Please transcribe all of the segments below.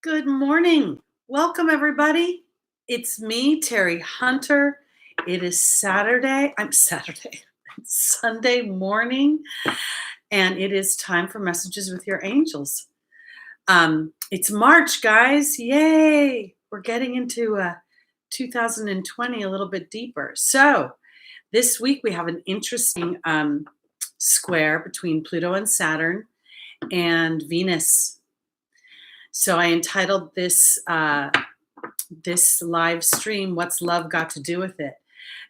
Good morning. Welcome, everybody. It's me, Teri Hunter. It is Saturday. It's Sunday morning, and it is time for Messages with Your Angels. It's March, guys. Yay. We're getting into 2020 a little bit deeper. So this week we have an interesting square between Pluto and Saturn and Venus. So I entitled this this live stream, "What's Love Got to Do with It?"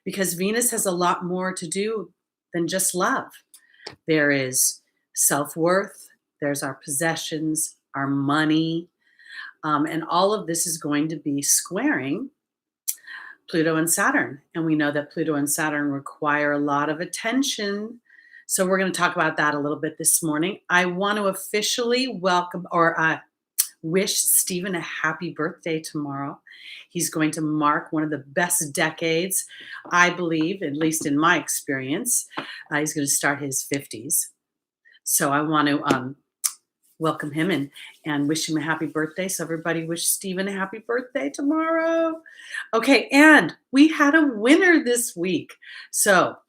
Because Venus has a lot more to do than just love. There is self-worth, there's our possessions, our money, and all of this is going to be squaring Pluto and Saturn. And we know that Pluto and Saturn require a lot of attention. So we're going to talk about that a little bit this morning. I want to officially welcome wish Stephen a happy birthday tomorrow. He's going to mark one of the best decades, I believe, at least in my experience. He's going to start his 50s. So I want to welcome him and wish him a happy birthday. So everybody wish Stephen a happy birthday tomorrow. Okay, and we had a winner this week. So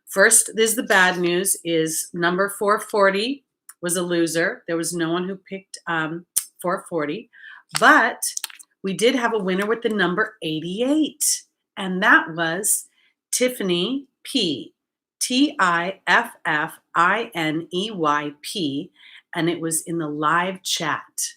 first, this is the bad news, is number 440 was a loser. There was no one who picked 440, but we did have a winner with the number 88, and that was Tiffany P, Tifffineyp, and it was in the live chat.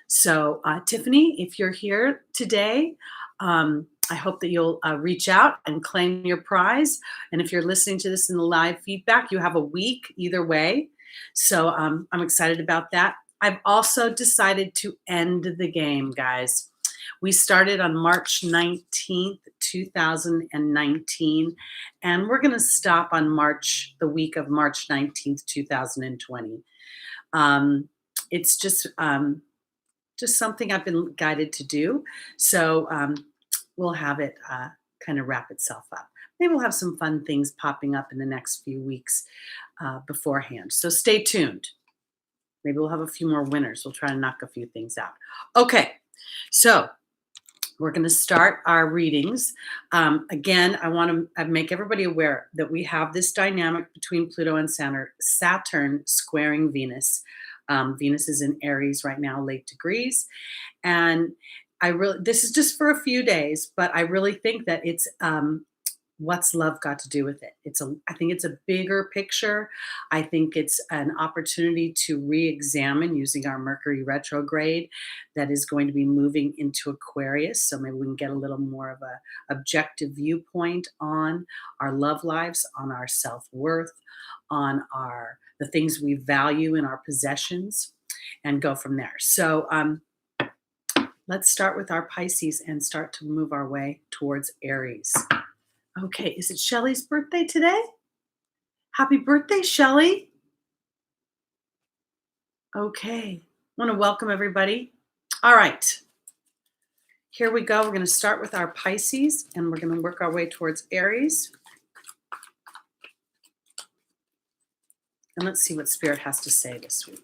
So Tiffany, if you're here today, I hope that you'll reach out and claim your prize. And if you're listening to this in the live feedback, you have a week either way. So I'm excited about that. I've also decided to end the game, guys. We started on March 19th, 2019, and we're going to stop on the week of March 19th, 2020. It's just something I've been guided to do. So we'll have it kind of wrap itself up. Maybe we'll have some fun things popping up in the next few weeks beforehand. So stay tuned. Maybe we'll have a few more winners. We'll try to knock a few things out. Okay, so we're going to start our readings. Again, I want to make everybody aware that we have this dynamic between Pluto and Saturn squaring Venus. Venus is in Aries right now, late degrees. And this is just for a few days, but I really think that it's what's love got to do with it? I think it's a bigger picture. I think it's an opportunity to re-examine using our Mercury retrograde that is going to be moving into Aquarius. So maybe we can get a little more of a objective viewpoint on our love lives, on our self-worth, on the things we value in our possessions, and go from there. So let's start with our Pisces and start to move our way towards Aries. Okay, is it Shelly's birthday today? Happy birthday, Shelly. Okay, I want to welcome everybody. All right, here we go. We're going to start with our Pisces, and we're going to work our way towards Aries. And let's see what Spirit has to say this week.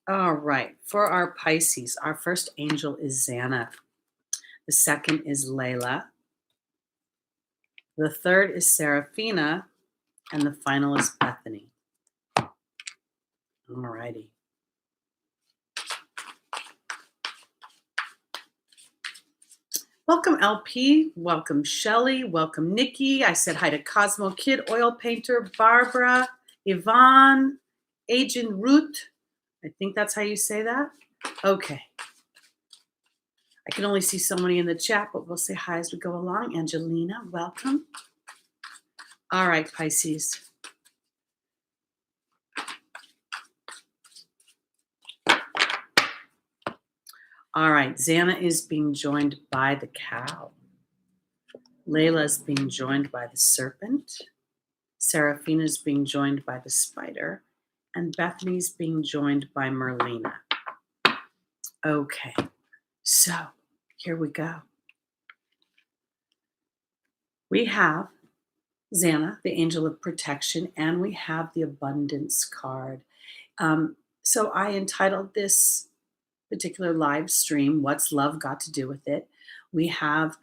All right, for our Pisces, our first angel is Xana. The second is Layla. The third is Seraphina. And the final is Bethany. All righty. Welcome, LP. Welcome, Shelly. Welcome, Nikki. I said hi to Cosmo Kid, Oil Painter, Barbara, Yvonne, Agent Ruth. I think that's how you say that. Okay. I can only see so many in the chat, but we'll say hi as we go along. Angelina, welcome. All right, Pisces. All right, Xana is being joined by the cow. Layla is being joined by the serpent. Seraphina is being joined by the spider. And Bethany's being joined by Merlina. Okay, so here we go. We have Xana, the angel of protection, and we have the abundance card. So I entitled this particular live stream, What's Love Got to Do with It? We have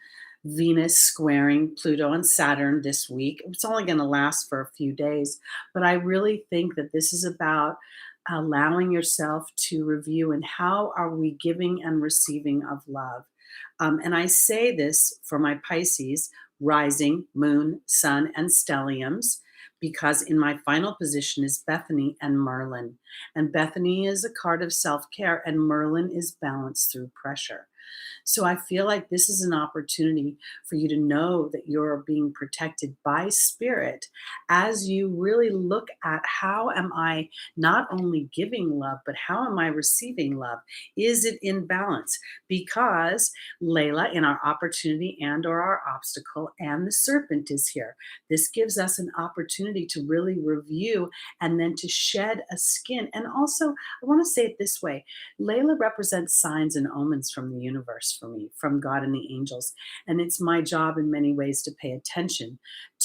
Venus squaring Pluto and Saturn this week. It's only going to last for a few days, but I really think that this is about allowing yourself to review and how are we giving and receiving of love. And I say this for my Pisces, rising, moon, sun, and stelliums, because in my final position is Bethany and Merlin. And Bethany is a card of self care, and Merlin is balance through pressure. So I feel like this is an opportunity for you to know that you're being protected by spirit as you really look at how am I not only giving love, but how am I receiving love? Is it in balance? Because Layla in our opportunity and or our obstacle and the serpent is here. This gives us an opportunity to really review and then to shed a skin. And also, I want to say it this way. Layla represents signs and omens from the universe for me, from God and the angels. And it's my job in many ways to pay attention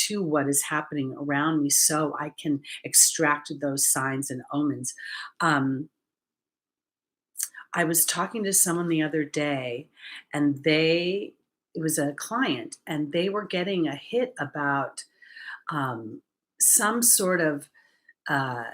to what is happening around me so I can extract those signs and omens. Um, I was talking to someone the other day, and it was a client, and they were getting a hit about um, some sort of uh,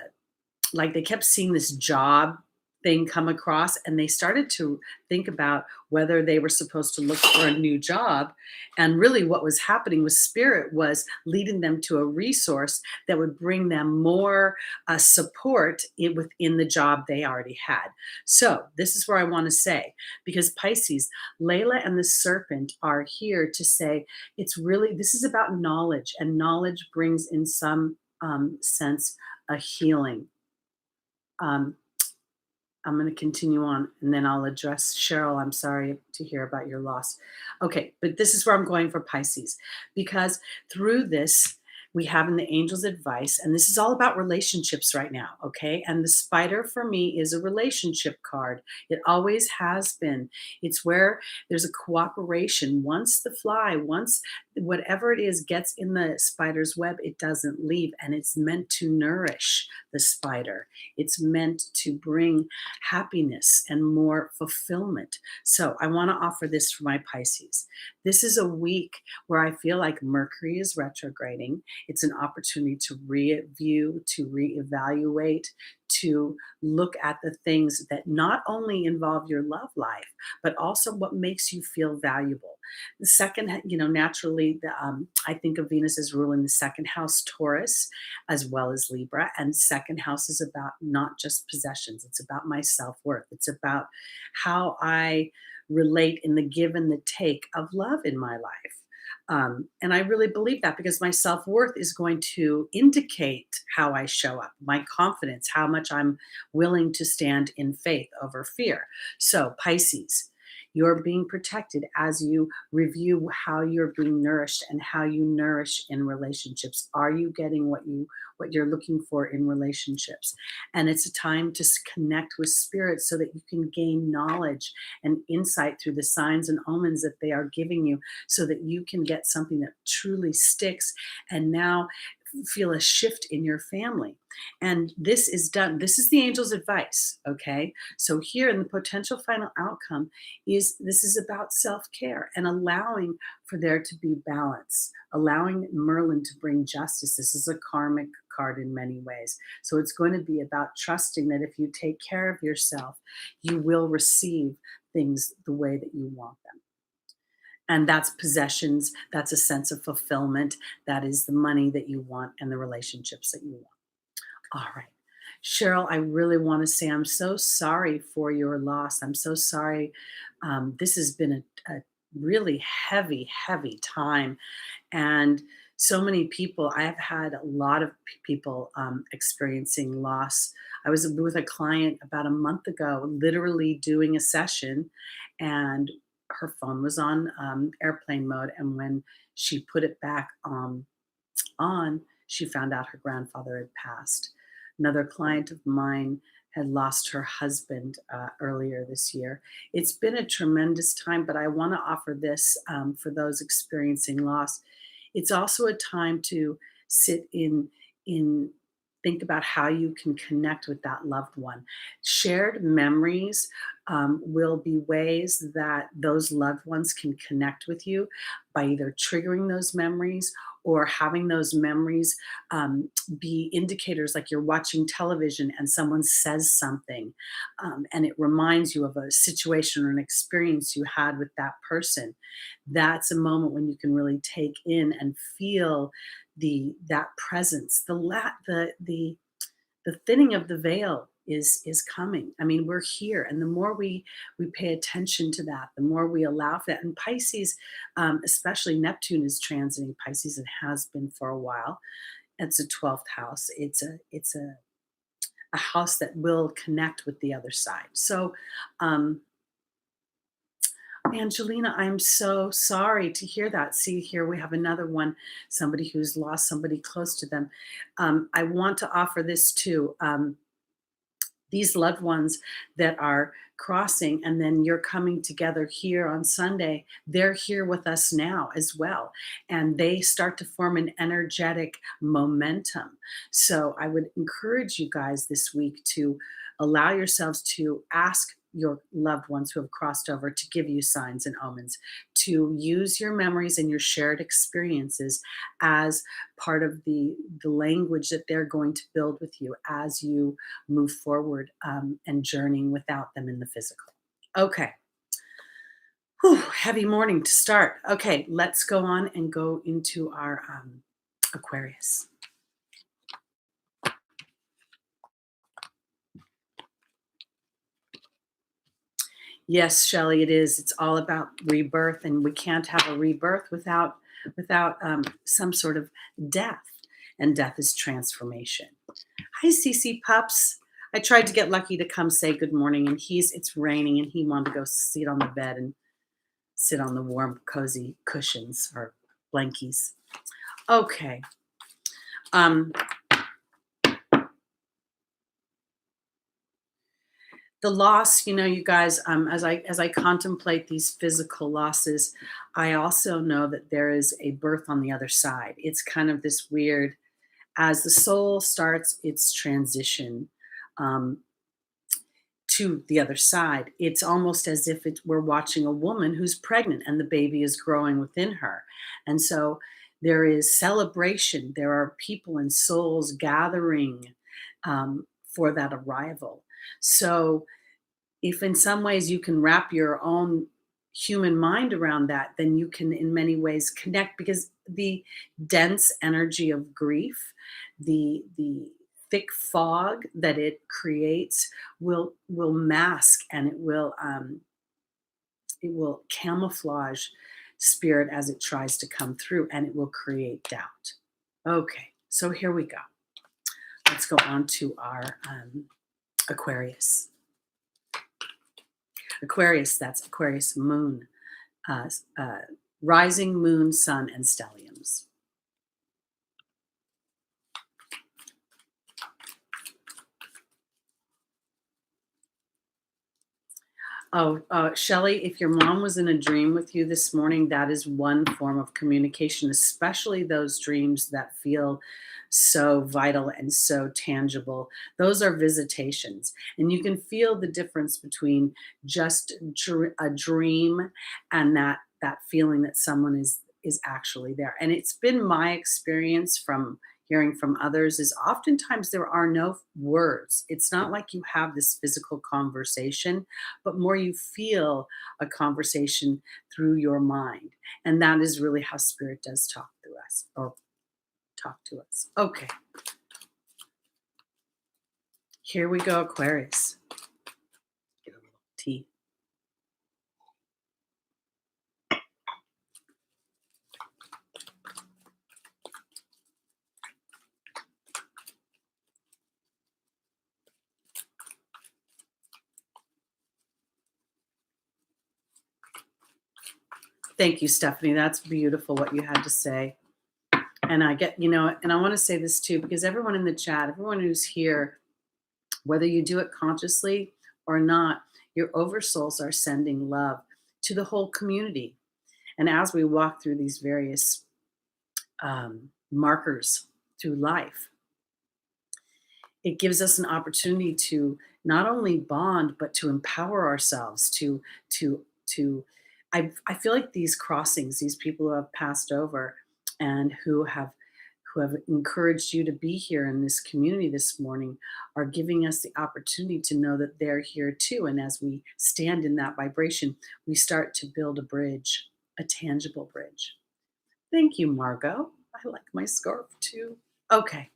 like they kept seeing this job thing come across, and they started to think about whether they were supposed to look for a new job. And really what was happening was spirit was leading them to a resource that would bring them more support within the job they already had. So this is where I want to say, because Pisces, Layla and the serpent are here to say it's really, this is about knowledge, and knowledge brings in some sense a healing. um, I'm going to continue on and then I'll address Cheryl. I'm sorry to hear about your loss. Okay, but this is where I'm going for Pisces, because through this, we have in the angel's advice, and this is all about relationships right now, okay? And the spider for me is a relationship card. It always has been. It's where there's a cooperation. Once the fly, once whatever it is gets in the spider's web, it doesn't leave, and it's meant to nourish the spider. It's meant to bring happiness and more fulfillment. So I want to offer this for my Pisces. This is a week where I feel like Mercury is retrograding. It's an opportunity to review, to reevaluate, to look at the things that not only involve your love life, but also what makes you feel valuable. The second, naturally, I think of Venus as ruling the second house, Taurus, as well as Libra. And second house is about not just possessions, it's about my self worth. It's about how I relate in the give and the take of love in my life. And I really believe that because my self worth is going to indicate how I show up, my confidence, how much I'm willing to stand in faith over fear. So, Pisces, you're being protected as you review how you're being nourished and how you nourish in relationships. Are you getting what you're looking for in relationships? And it's a time to connect with spirit so that you can gain knowledge and insight through the signs and omens that they are giving you, so that you can get something that truly sticks and now feel a shift in your family. And this is done. This is the angel's advice. Okay. So here in the potential final outcome is this is about self-care and allowing for there to be balance, allowing Merlin to bring justice. This is a karmic card in many ways. So it's going to be about trusting that if you take care of yourself, you will receive things the way that you want them. And that's possessions, that's a sense of fulfillment, that is the money that you want and the relationships that you want. All right. Cheryl, I really want to say I'm so sorry for your loss. I'm so sorry. This has been a really heavy, heavy time. And so many people, I have had a lot of people experiencing loss. I was with a client about a month ago, literally doing a session, and her phone was on airplane mode. And when she put it back on, she found out her grandfather had passed. Another client of mine had lost her husband earlier this year. It's been a tremendous time, but I want to offer this for those experiencing loss. It's also a time to sit in think about how you can connect with that loved one. Shared memories will be ways that those loved ones can connect with you by either triggering those memories or having those memories be indicators, like you're watching television and someone says something and it reminds you of a situation or an experience you had with that person. That's a moment when you can really take in and feel that presence. The thinning of the veil is coming. I mean, we're here, and the more we pay attention to that, the more we allow for that. And Pisces, especially Neptune, is transiting Pisces and has been for a while. It's a 12th house. It's a house that will connect with the other side. So, Angelina, I'm so sorry to hear that. See, here we have another one, somebody who's lost somebody close to them. I want to offer this too. These loved ones that are crossing and then you're coming together here on Sunday, they're here with us now as well. And they start to form an energetic momentum. So I would encourage you guys this week to allow yourselves to ask your loved ones who have crossed over to give you signs and omens, to use your memories and your shared experiences as part of the language that they're going to build with you as you move forward and journeying without them in the physical. Okay. Whew, heavy morning to start. Okay, let's go on and go into our Aquarius. Yes, Shelley, it is. It's all about rebirth, and we can't have a rebirth without some sort of death, and death is transformation. Hi, Cece Pups. I tried to get Lucky to come say good morning, and it's raining, and he wanted to go sit on the bed and sit on the warm, cozy cushions or blankies. Okay. The loss, you guys, as I contemplate these physical losses, I also know that there is a birth on the other side. It's kind of this weird, as the soul starts its transition um, to the other side, it's almost as if we're watching a woman who's pregnant and the baby is growing within her. And so there is celebration. There are people and souls gathering for that arrival. So if in some ways you can wrap your own human mind around that, then you can in many ways connect, because the dense energy of grief, the thick fog that it creates will mask, and it will camouflage spirit as it tries to come through, and it will create doubt. Okay, so here we go. Let's go on to our Aquarius. Aquarius, that's Aquarius moon, rising moon, sun, and stelliums. Oh, Shelley, if your mom was in a dream with you this morning, that is one form of communication, especially those dreams that feel so vital and so tangible. Those are visitations. And you can feel the difference between just a dream and that feeling that someone is actually there. And it's been my experience from hearing from others is oftentimes there are no words. It's not like you have this physical conversation, but more you feel a conversation through your mind. And that is really how spirit does talk through us, or talk to us. Okay. Here we go, Aquarius. Get a little tea. Thank you, Stephanie. That's beautiful what you had to say. And I get, and I want to say this too, because everyone in the chat, everyone who's here, whether you do it consciously or not, your oversouls are sending love to the whole community. And as we walk through these various markers through life. It gives us an opportunity to not only bond but to empower ourselves to I feel like these crossings, these people who have passed over and who have encouraged you to be here in this community this morning are giving us the opportunity to know that they're here too. And as we stand in that vibration, we start to build a bridge, a tangible bridge. Thank you, Margot. I like my scarf too. Okay.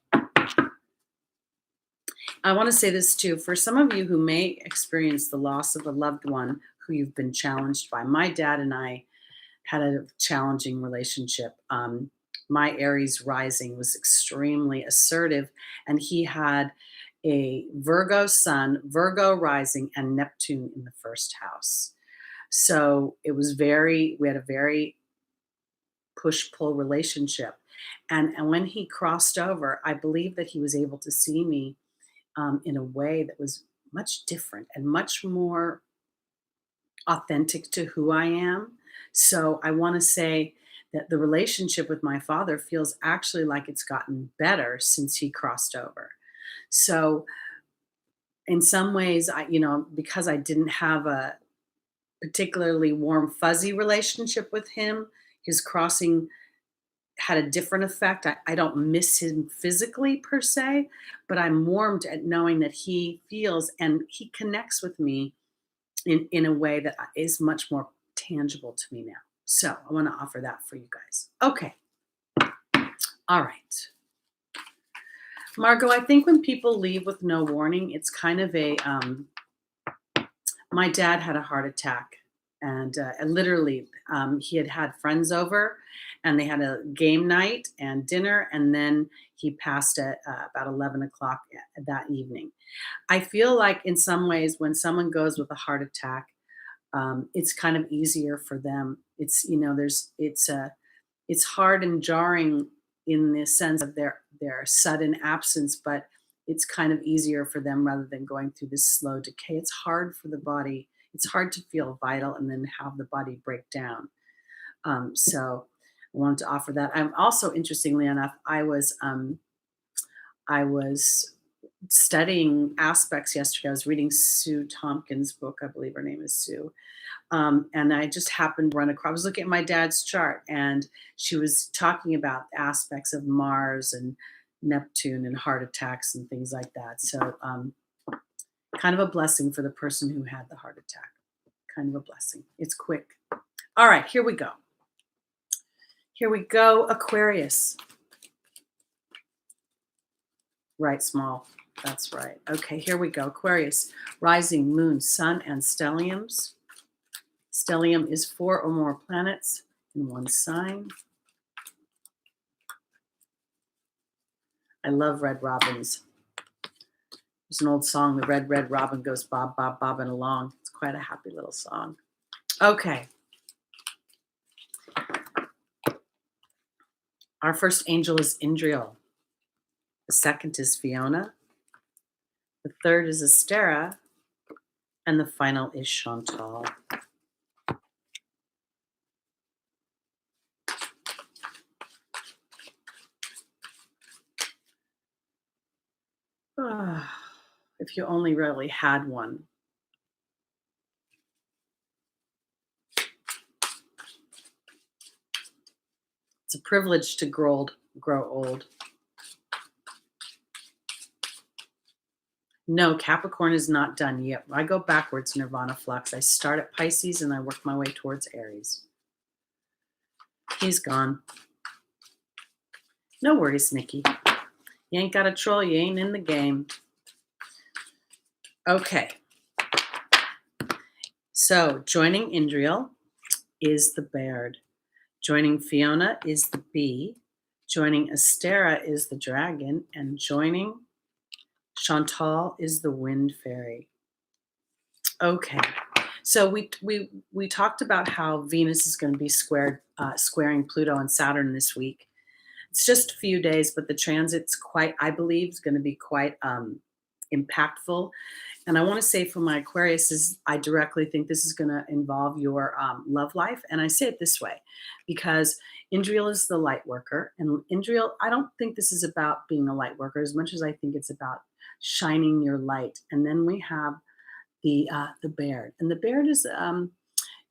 I want to say this too. For some of you who may experience the loss of a loved one who you've been challenged by, my dad and I had a challenging relationship. My Aries rising was extremely assertive, and he had a Virgo sun, Virgo rising, and Neptune in the first house. So we had a very push pull relationship. And when he crossed over, I believe that he was able to see me in a way that was much different and much more authentic to who I am. So I want to say that the relationship with my father feels actually like it's gotten better since he crossed over. So in some ways, because I didn't have a particularly warm, fuzzy relationship with him, his crossing had a different effect. I don't miss him physically per se, but I'm warmed at knowing that he feels and he connects with me in a way that is much more tangible to me now. So I want to offer that for you guys. Okay. All right. Margot, I think when people leave with no warning, it's kind of my dad had a heart attack and literally he had friends over and they had a game night and dinner, and then he passed at about 11 o'clock that evening. I feel like in some ways when someone goes with a heart attack, it's kind of easier for them. It's hard and jarring in the sense of their sudden absence, but it's kind of easier for them rather than going through this slow decay. It's hard for the body. It's hard to feel vital and then have the body break down. So I wanted to offer that. I'm also, interestingly enough, I was studying aspects yesterday. I was reading Sue Tompkins' book. I believe her name is Sue. And I just happened to run across, I was looking at my dad's chart, and she was talking about aspects of Mars and Neptune and heart attacks and things like that. So kind of a blessing for the person who had the heart attack. Kind of a blessing. It's quick. All right, here we go. Here we go, Aquarius. Right, small. That's right. Okay, here we go. Aquarius, rising, moon, sun, and stelliums. Stellium is 4 or more planets in one sign. I love red robins. There's an old song, the red, red robin goes bob, bob, bobbing along. It's quite a happy little song. Okay. Our first angel is Indriel. The second is Fiona. The third is Astera. And the final is Chantal. If you only really had one. It's a privilege to grow old. No, Capricorn is not done yet. I go backwards, Nirvana Flux. I start at Pisces and I work my way towards Aries. He's gone. No worries, Nikki. You ain't got a troll. You ain't in the game. Okay. So joining Indriel is the bird. Joining Fiona is the bee. Joining Astera is the dragon. And joining Chantal is the wind fairy. Okay. So we talked about how Venus is going to be squaring Pluto and Saturn this week. It's just a few days, but the transit's I believe, is going to be quite impactful. And I want to say for my Aquarius is I directly think this is going to involve your love life. And I say it this way because Indriel is the light worker. And Indriel, I don't think this is about being a light worker as much as I think it's about shining your light. And then we have the Baird. And the Baird is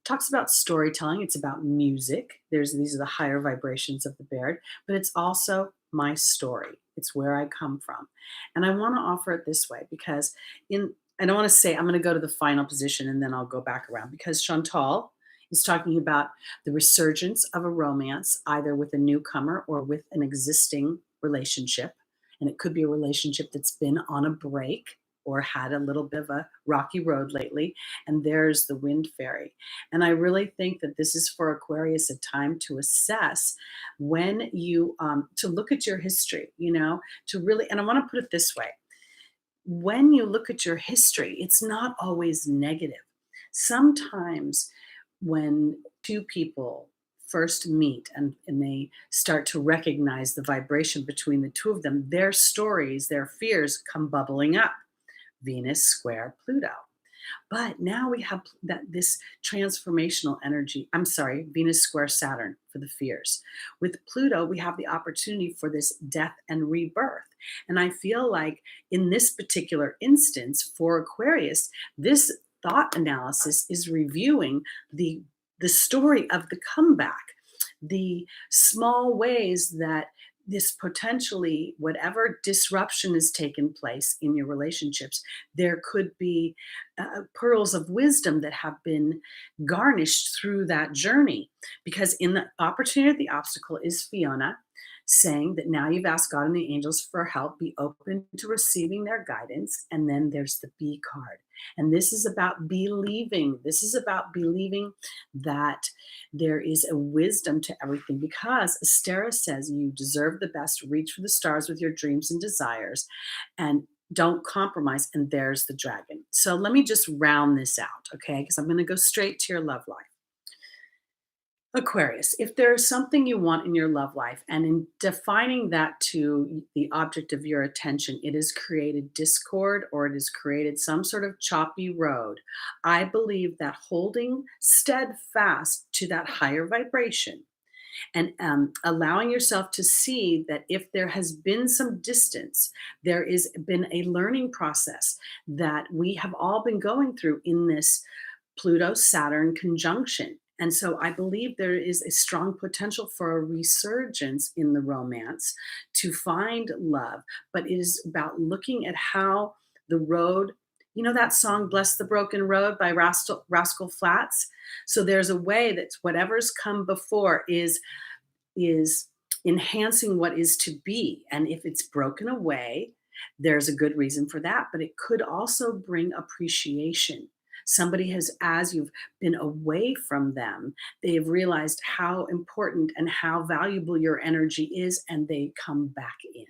talks about storytelling. It's about music. These are the higher vibrations of the Baird, but it's also my story. It's where I come from. And I want to offer it this way because I don't want to say I'm going to go to the final position and then I'll go back around because Chantal is talking about the resurgence of a romance, either with a newcomer or with an existing relationship. And it could be a relationship that's been on a break or had a little bit of a rocky road lately. And there's the wind fairy. And I really think that this is for Aquarius a time to assess when you, to look at your history, to really, and I want to put it this way. When you look at your history, it's not always negative. Sometimes when two people first meet and they start to recognize the vibration between the two of them, their stories, their fears come bubbling up. Venus square Pluto. But now we have this transformational energy. I'm sorry, Venus square Saturn for the fears. With Pluto, we have the opportunity for this death and rebirth. And I feel like in this particular instance for Aquarius, this thought analysis is reviewing the story of the comeback, the small ways that this potentially, whatever disruption has taken place in your relationships, there could be pearls of wisdom that have been garnished through that journey. Because in the opportunity, the obstacle is Fiona saying that now you've asked God and the angels for help, be open to receiving their guidance. And then there's the B card. And this is about believing. This is about believing that there is a wisdom to everything because Astera says you deserve the best, reach for the stars with your dreams and desires, and don't compromise. And there's the dragon. So let me just round this out, okay? Because I'm going to go straight to your love life. Aquarius, if there's something you want in your love life, and in defining that to the object of your attention, it has created discord or it has created some sort of choppy road, I believe that holding steadfast to that higher vibration and allowing yourself to see that if there has been some distance, there has been a learning process that we have all been going through in this Pluto-Saturn conjunction. And so I believe there is a strong potential for a resurgence in the romance to find love, but it is about looking at how the road, that song, Bless the Broken Road by Rascal Flatts. So there's a way that whatever's come before is enhancing what is to be. And if it's broken away, there's a good reason for that, but it could also bring appreciation. Somebody has, as you've been away from them, they've realized how important and how valuable your energy is, and they come back in.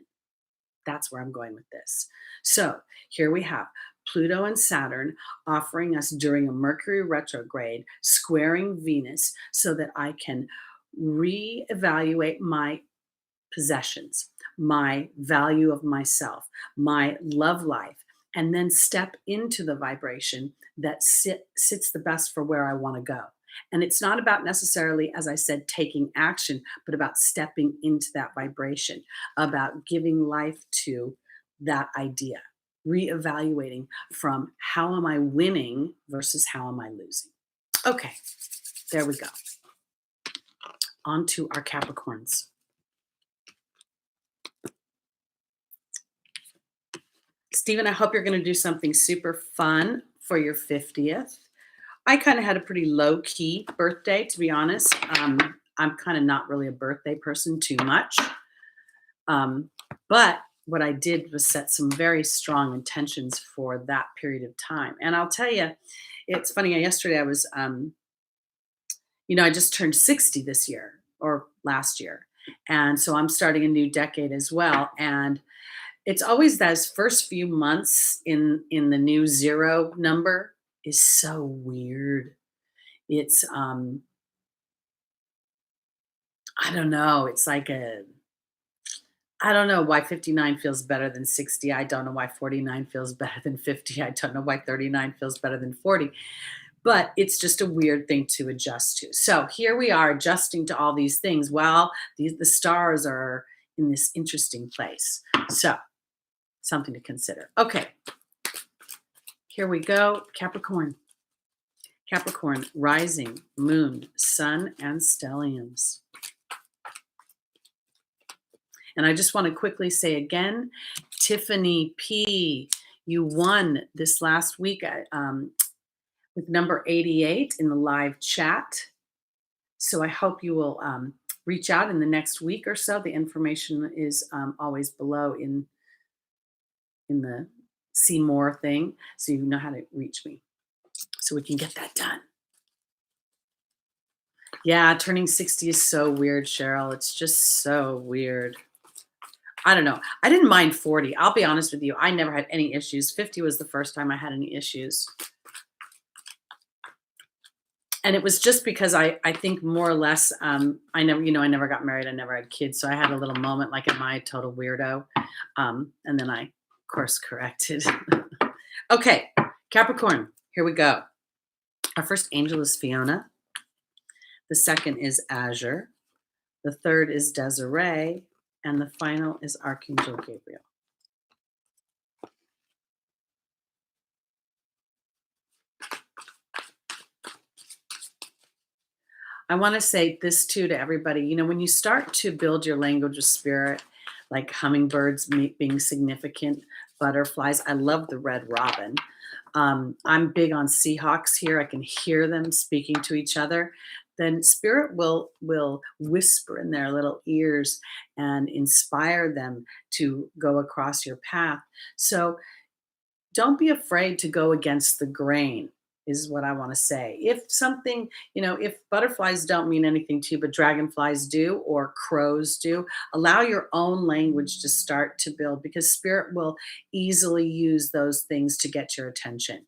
That's where I'm going with this. So here we have Pluto and Saturn offering us during a Mercury retrograde, squaring Venus so that I can reevaluate my possessions, my value of myself, my love life, and then step into the vibration that sits the best for where I want to go. And it's not about necessarily, as I said, taking action, but about stepping into that vibration, about giving life to that idea, reevaluating from how am I winning versus how am I losing. Okay, there we go. On to our Capricorns. Stephen, I hope you're going to do something super fun for your 50th. I kind of had a pretty low-key birthday, to be honest. I'm kind of not really a birthday person too much. But what I did was set some very strong intentions for that period of time. And I'll tell you, it's funny. Yesterday I was, I just turned 60 this year or last year. And so I'm starting a new decade as well. And it's always those first few months in the new zero number is so weird. It's I don't know, it's like I don't know why 59 feels better than 60. I don't know why 49 feels better than 50. I don't know why 39 feels better than 40. But it's just a weird thing to adjust to. So here we are adjusting to all these things while the stars are in this interesting place. So something to consider. Okay, here we go. Capricorn. Capricorn, rising, moon, sun, and stelliums. And I just want to quickly say again, Tiffany P., you won this last week with number 88 in the live chat. So I hope you will reach out in the next week or so. The information is always below in the see more thing, so you know how to reach me, so we can get that done. Yeah, turning 60 is so weird, Cheryl. It's just so weird. I don't know. I didn't mind 40. I'll be honest with you. I never had any issues. 50 was the first time I had any issues. And it was just because I think more or less, I never got married. I never had kids. So I had a little moment like, am I a total weirdo? And then I, of course, corrected. Okay, Capricorn, here we go. Our first angel is Fiona. The second is Azure. The third is Desiree. And the final is Archangel Gabriel. I want to say this too to everybody. You know, when you start to build your language of spirit, like hummingbirds being significant, butterflies. I love the red robin. I'm big on Seahawks here. I can hear them speaking to each other. Then spirit will whisper in their little ears and inspire them to go across your path. So don't be afraid to go against the grain, is what I want to say. If something, if butterflies don't mean anything to you, but dragonflies do, or crows do, allow your own language to start to build, because spirit will easily use those things to get your attention.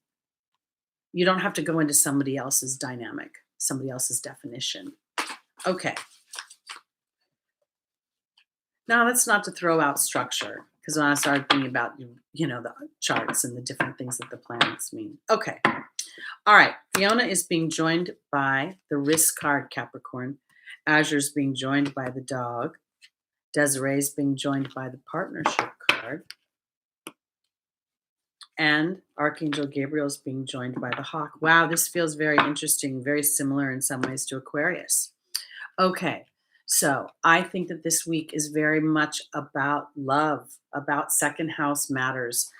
You don't have to go into somebody else's dynamic, somebody else's definition. Okay. Now, that's not to throw out structure, because when I started thinking about, the charts and the different things that the planets mean. Okay. All right. Fiona is being joined by the Risk card, Capricorn. Azure's being joined by the Dog. Desiree's being joined by the Partnership card. And Archangel Gabriel's being joined by the Hawk. Wow, this feels very interesting, very similar in some ways to Aquarius. Okay, so I think that this week is very much about love, about second house matters.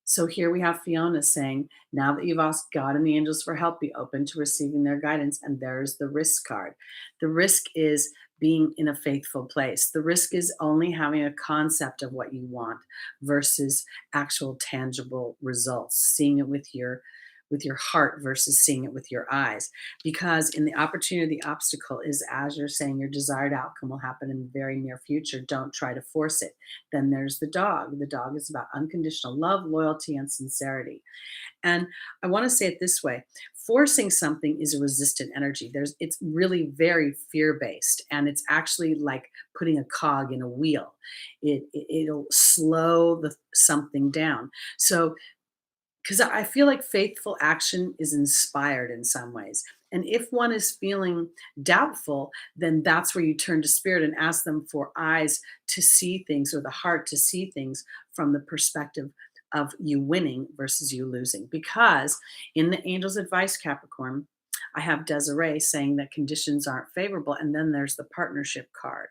So here we have Fiona saying, now that you've asked God and the angels for help, be open to receiving their guidance. And there's the Risk card. The risk is being in a faithful place. The risk is only having a concept of what you want versus actual tangible results, seeing it with your heart versus seeing it with your eyes. Because in the opportunity, the obstacle is, as you're saying, your desired outcome will happen in the very near future. Don't try to force it. Then there's the Dog. The Dog is about unconditional love, loyalty, and sincerity. And I want to say it this way. Forcing something is a resistant energy. It's really very fear-based, and it's actually like putting a cog in a wheel. It'll slow something down. So, because I feel like faithful action is inspired in some ways. And if one is feeling doubtful, then that's where you turn to spirit and ask them for eyes to see things, or the heart to see things from the perspective of you winning versus you losing. Because in the angel's advice, Capricorn, I have Desiree saying that conditions aren't favorable. And then there's the Partnership card.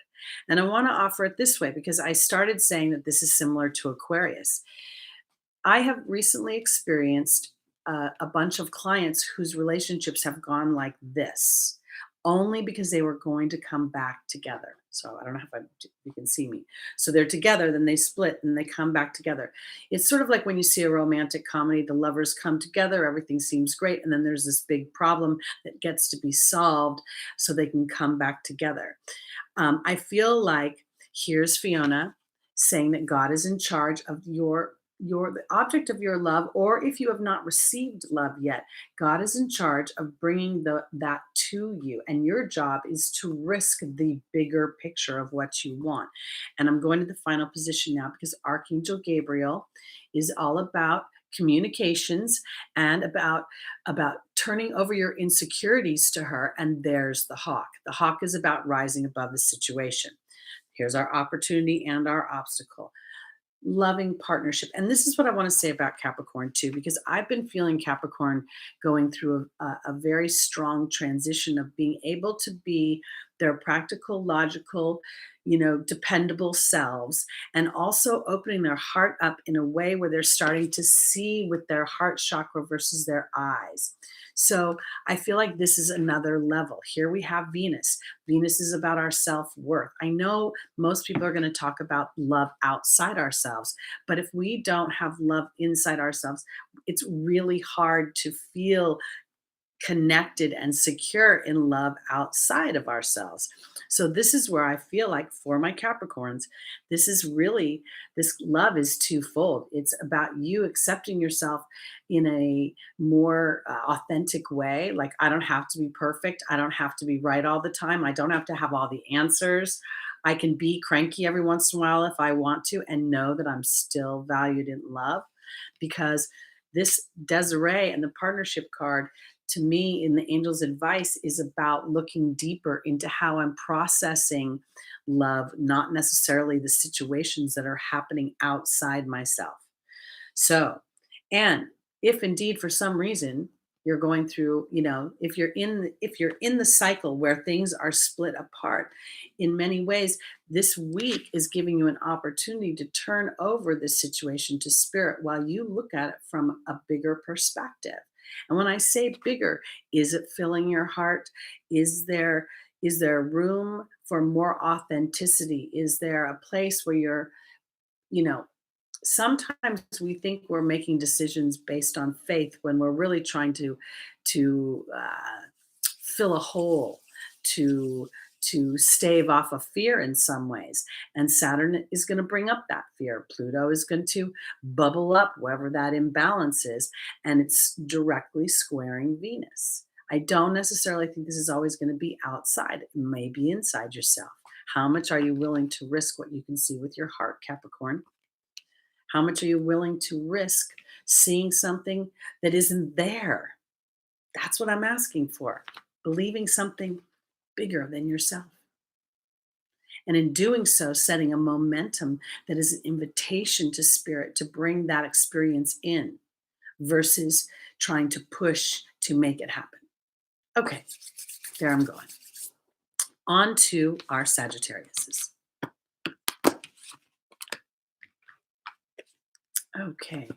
And I want to offer it this way, because I started saying that this is similar to Aquarius. I have recently experienced a bunch of clients whose relationships have gone like this, only because they were going to come back together. So I don't know if you can see me. So they're together, then they split, and they come back together. It's sort of like when you see a romantic comedy, the lovers come together, everything seems great, and then there's this big problem that gets to be solved so they can come back together. I feel like here's Fiona saying that God is in charge of your the object of your love, or if you have not received love yet, God is in charge of bringing that to you, and your job is to risk the bigger picture of what you want. And I'm going to the final position now, because Archangel Gabriel is all about communications and about turning over your insecurities to her. And there's the hawk. The hawk is about rising above the situation. Here's our opportunity and our obstacle: loving partnership. And this is what I want to say about Capricorn too, because I've been feeling Capricorn going through a very strong transition of being able to be their practical, logical, dependable selves, and also opening their heart up in a way where they're starting to see with their heart chakra versus their eyes. So I feel like this is another level. Here we have Venus. Venus is about our self-worth. I know most people are going to talk about love outside ourselves, but if we don't have love inside ourselves, it's really hard to feel connected and secure in love outside of ourselves. So this is where I feel like, for my Capricorns, this love is twofold. It's about you accepting yourself in a more authentic way. Like, I don't have to be perfect. I don't have to be right all the time. I don't have to have all the answers. I can be cranky every once in a while if I want to, and know that I'm still valued in love. Because this Desiree and the partnership card, to me, in the angel's advice, is about looking deeper into how I'm processing love, not necessarily the situations that are happening outside myself. So, and if indeed for some reason you're going through, if you're in the cycle where things are split apart in many ways, this week is giving you an opportunity to turn over this situation to spirit while you look at it from a bigger perspective. And when I say bigger, is it filling your heart? Is there room for more authenticity? Is there a place where you know, sometimes we think we're making decisions based on faith when we're really trying to fill a hole, to stave off a fear in some ways. And Saturn is going to bring up that fear. Pluto is going to bubble up wherever that imbalance is, and it's directly squaring Venus. I don't necessarily think this is always going to be outside. It may be inside yourself. How much are you willing to risk what you can see with your heart, Capricorn? How much are you willing to risk seeing something that isn't there? That's what I'm asking for. Believing something bigger than yourself. And in doing so, setting a momentum that is an invitation to spirit to bring that experience in versus trying to push to make it happen. Okay, there I'm going. On to our Sagittariuses. Okay.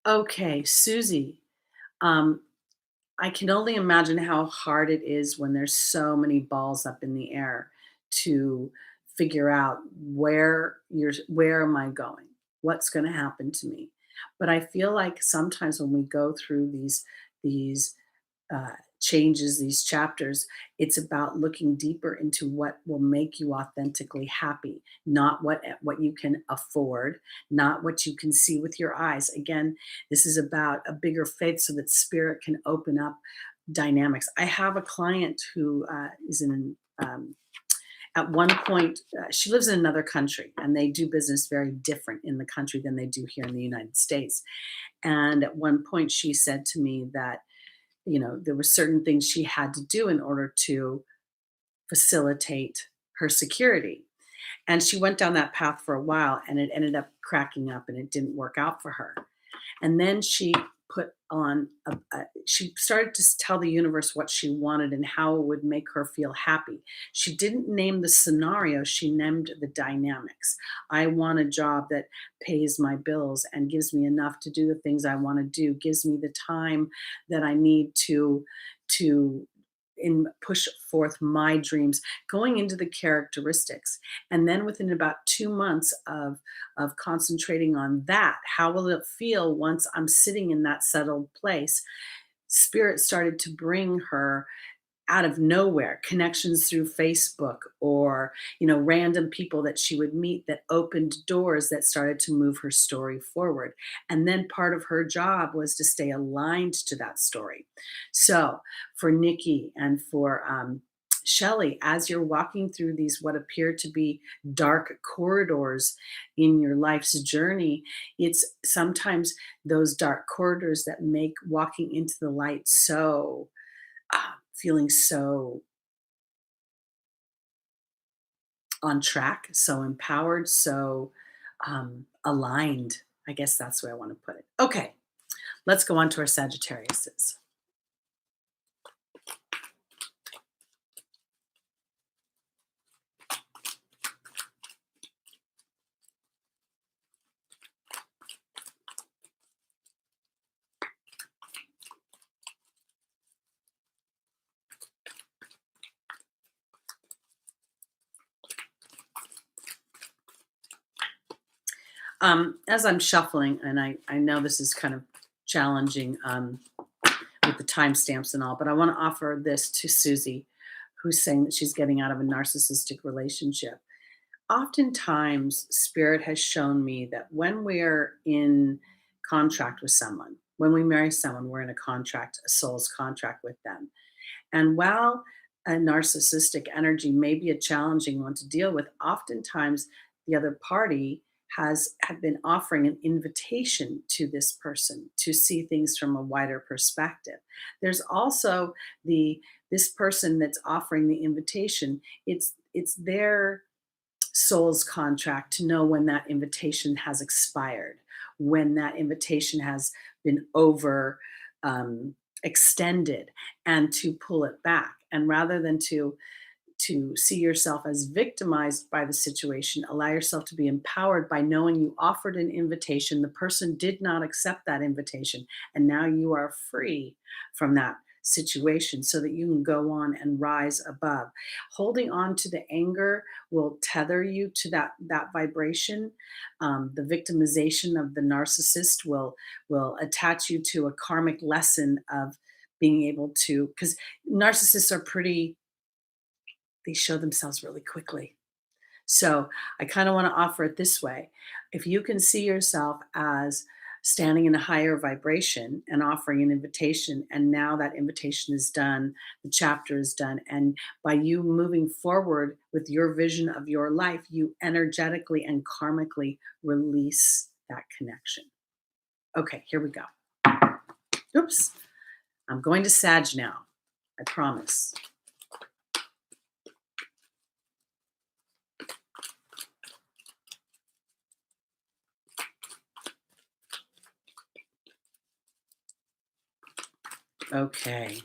Okay, Susie. Um, I can only imagine how hard it is when there's so many balls up in the air to figure out where am I going? What's going to happen to me? But I feel like sometimes when we go through these changes, these chapters, it's about looking deeper into what will make you authentically happy, not what you can afford, not what you can see with your eyes. Again, this is about a bigger faith so that spirit can open up dynamics. I have a client who is in at one point, she lives in another country, and they do business very different in the country than they do here in the United States. And at one point, she said to me that there were certain things she had to do in order to facilitate her security. And she went down that path for a while, and it ended up cracking up and it didn't work out for her. And then she put on she started to tell the universe what she wanted and how it would make her feel happy. She didn't name the scenario, she named the dynamics. I want a job that pays my bills and gives me enough to do the things I want to do, gives me the time that I need to push forth my dreams, going into the characteristics. And then within about 2 months of concentrating on that, how will it feel once I'm sitting in that settled place? Spirit started to bring her out of nowhere, connections through Facebook or, random people that she would meet that opened doors that started to move her story forward. And then part of her job was to stay aligned to that story. So for Nikki and for Shelley, as you're walking through these what appear to be dark corridors in your life's journey, it's sometimes those dark corridors that make walking into the light so feeling so on track, so empowered, so aligned. I guess that's the way I want to put it. Okay, let's go on to our Sagittariuses. As I'm shuffling, and I know this is kind of challenging with the timestamps and all, but I want to offer this to Susie, who's saying that she's getting out of a narcissistic relationship. Oftentimes, Spirit has shown me that when we're in contract with someone, when we marry someone, we're in a contract, a soul's contract with them. And while a narcissistic energy may be a challenging one to deal with, oftentimes the other party have been offering an invitation to this person to see things from a wider perspective. There's also this person that's offering the invitation. It's their soul's contract to know when that invitation has expired, when that invitation has been over extended, and to pull it back. And rather than to see yourself as victimized by the situation, allow yourself to be empowered by knowing you offered an invitation, the person did not accept that invitation, and now you are free from that situation so that you can go on and rise above. Holding on to the anger will tether you to that vibration. The victimization of the narcissist will attach you to a karmic lesson of being able to, because narcissists are they show themselves really quickly. So I kind of want to offer it this way. If you can see yourself as standing in a higher vibration and offering an invitation, and now that invitation is done, the chapter is done, and by you moving forward with your vision of your life, you energetically and karmically release that connection. Okay, here we go. Oops. I'm going to Sag now. I promise. Okay.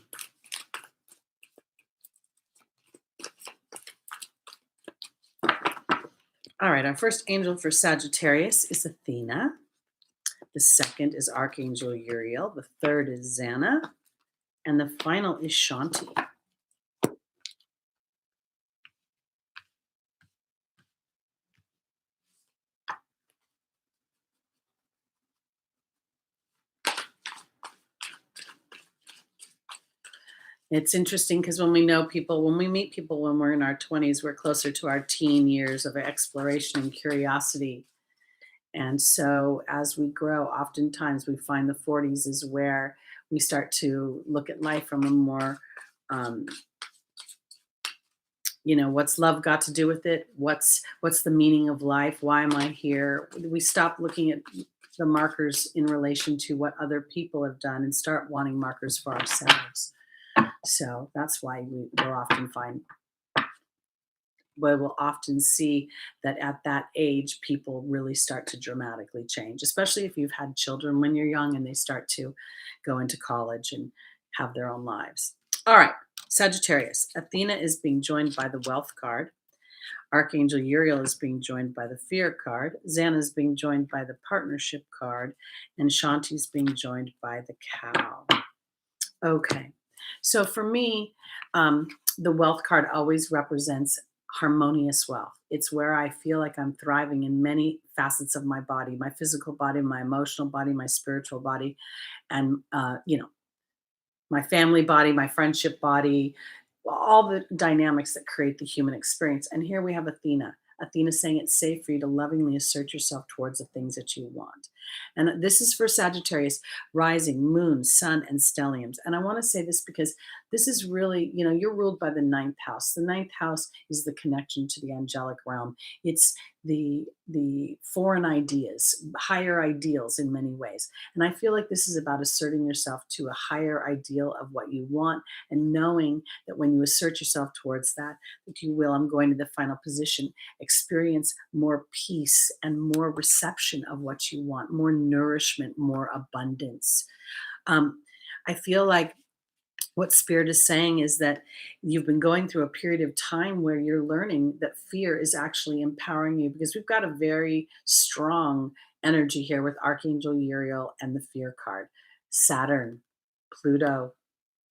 All right, our first angel for Sagittarius is Athena. The second is Archangel Uriel. The third is Xana. And the final is Shanti. It's interesting because when we meet people when we're in our 20s, we're closer to our teen years of exploration and curiosity. And so as we grow, oftentimes we find the 40s is where we start to look at life from a more, what's love got to do with it? What's the meaning of life? Why am I here? We stop looking at the markers in relation to what other people have done and start wanting markers for ourselves. So that's why we will often see that at that age, people really start to dramatically change, especially if you've had children when you're young and they start to go into college and have their own lives. All right, Sagittarius. Athena is being joined by the Wealth card. Archangel Uriel is being joined by the Fear card. Xana is being joined by the Partnership card. And Shanti is being joined by the Cow. Okay. So for me, the Wealth card always represents harmonious wealth. It's where I feel like I'm thriving in many facets of my body, my physical body, my emotional body, my spiritual body, and my family body, my friendship body, all the dynamics that create the human experience. And here we have Athena. Athena saying it's safe for you to lovingly assert yourself towards the things that you want. And this is for Sagittarius, rising, moon, sun, and stelliums. And I want to say this because this is really, you're ruled by the ninth house. The ninth house is the connection to the angelic realm. It's the foreign ideas, higher ideals in many ways. And I feel like this is about asserting yourself to a higher ideal of what you want, and knowing that when you assert yourself towards that you will, I'm going to the final position, experience more peace and more reception of what you want, more nourishment, more abundance. I feel like what Spirit is saying is that you've been going through a period of time where you're learning that fear is actually empowering you, because we've got a very strong energy here with Archangel Uriel and the fear card. Saturn, Pluto.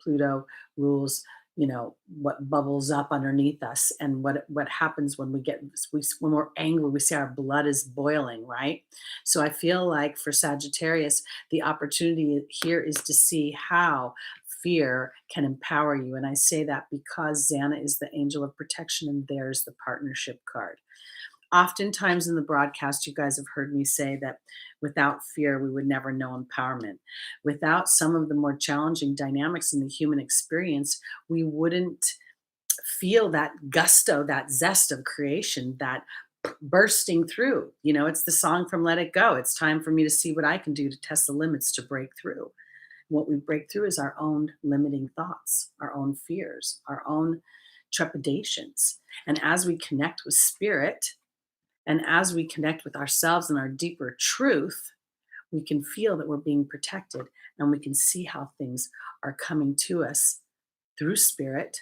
Pluto rules, what bubbles up underneath us, and what happens when when we're angry, we see our blood is boiling, right? So I feel like for Sagittarius, the opportunity here is to see how fear can empower you. And I say that because Xana is the angel of protection, and there's the partnership card. Oftentimes in the broadcast, you guys have heard me say that without fear, we would never know empowerment. Without some of the more challenging dynamics in the human experience, we wouldn't feel that gusto, that zest of creation, that bursting through. It's the song from Let It Go. It's time for me to see what I can do to test the limits, to break through. What we break through is our own limiting thoughts, our own fears, our own trepidations. And as we connect with Spirit, and as we connect with ourselves and our deeper truth, we can feel that we're being protected, and we can see how things are coming to us through Spirit,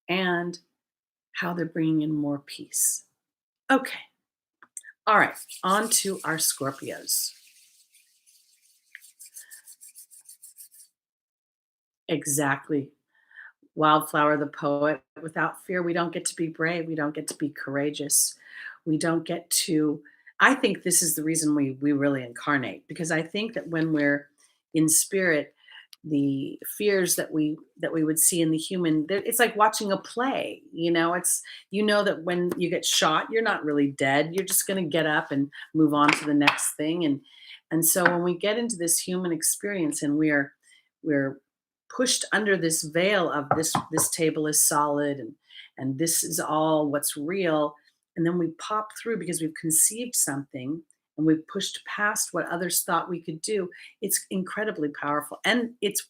and how they're bringing in more peace. Okay. All right. On to our Scorpios. Exactly. Wildflower the poet. Without fear, we don't get to be brave. We don't get to be courageous. We don't get to, I think this is the reason we really incarnate, because I think that when we're in spirit, the fears that we would see in the human, it's like watching a play. It's, that when you get shot, you're not really dead. You're just going to get up and move on to the next thing. And so when we get into this human experience, and we're pushed under this veil of this table is solid, and this is all what's real, and then we pop through because we've conceived something, and we've pushed past what others thought we could do. It's incredibly powerful. And it's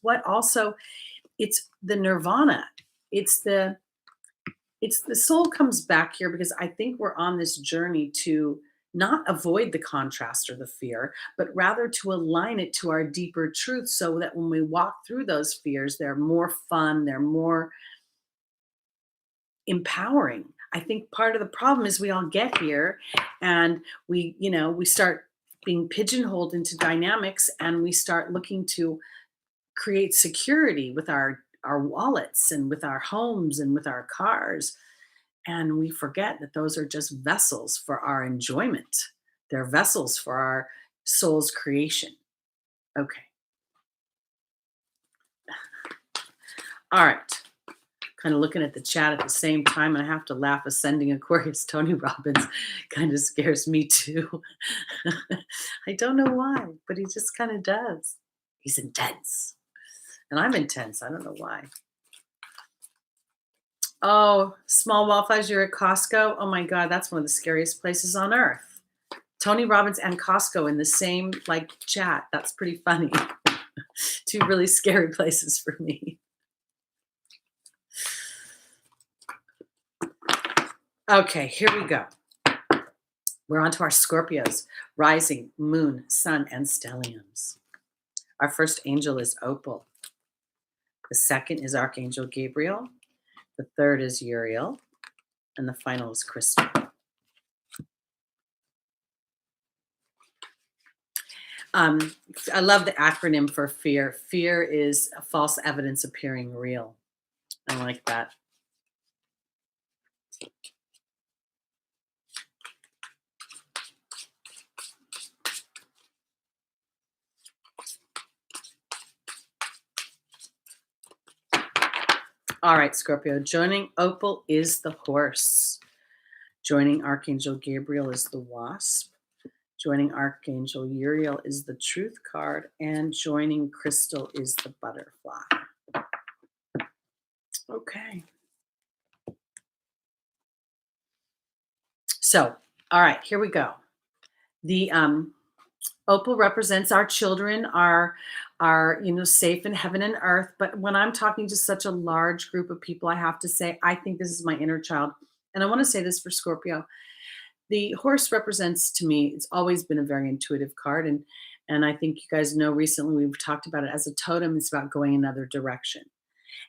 it's the nirvana. It's the soul comes back here, because I think we're on this journey to not avoid the contrast or the fear, but rather to align it to our deeper truth, so that when we walk through those fears, they're more fun, they're more empowering. I think part of the problem is we all get here, and we start being pigeonholed into dynamics, and we start looking to create security with our wallets, and with our homes, and with our cars. And we forget that those are just vessels for our enjoyment. They're vessels for our soul's creation. Okay. All right. Kind of looking at the chat at the same time, and I have to laugh. Ascending Aquarius, Tony Robbins kind of scares me too. I don't know why, but he just kind of does. He's intense. And I'm intense. I don't know why. Oh, small wildflowers, you're at Costco? Oh my God, that's one of the scariest places on earth. Tony Robbins and Costco in the same chat. That's pretty funny. Two really scary places for me. Okay, here we go. We're on to our Scorpios, rising, moon, sun, and stelliums. Our first angel is Opal. The second is Archangel Gabriel. The third is Uriel. And the final is Crystal. I love the acronym for fear. Fear is a false evidence appearing real. I like that. All right, Scorpio. Joining Opal is the horse. Joining Archangel Gabriel is the wasp. Joining Archangel Uriel is the truth card. And joining Crystal is the butterfly. Okay. So, all right, here we go. The Opal represents our children, our safe in heaven and earth. But when I'm talking to such a large group of people, I have to say, I think this is my inner child. And I want to say this for Scorpio. The horse represents to me, it's always been a very intuitive card. And I think you guys know recently we've talked about it as a totem. It's about going another direction.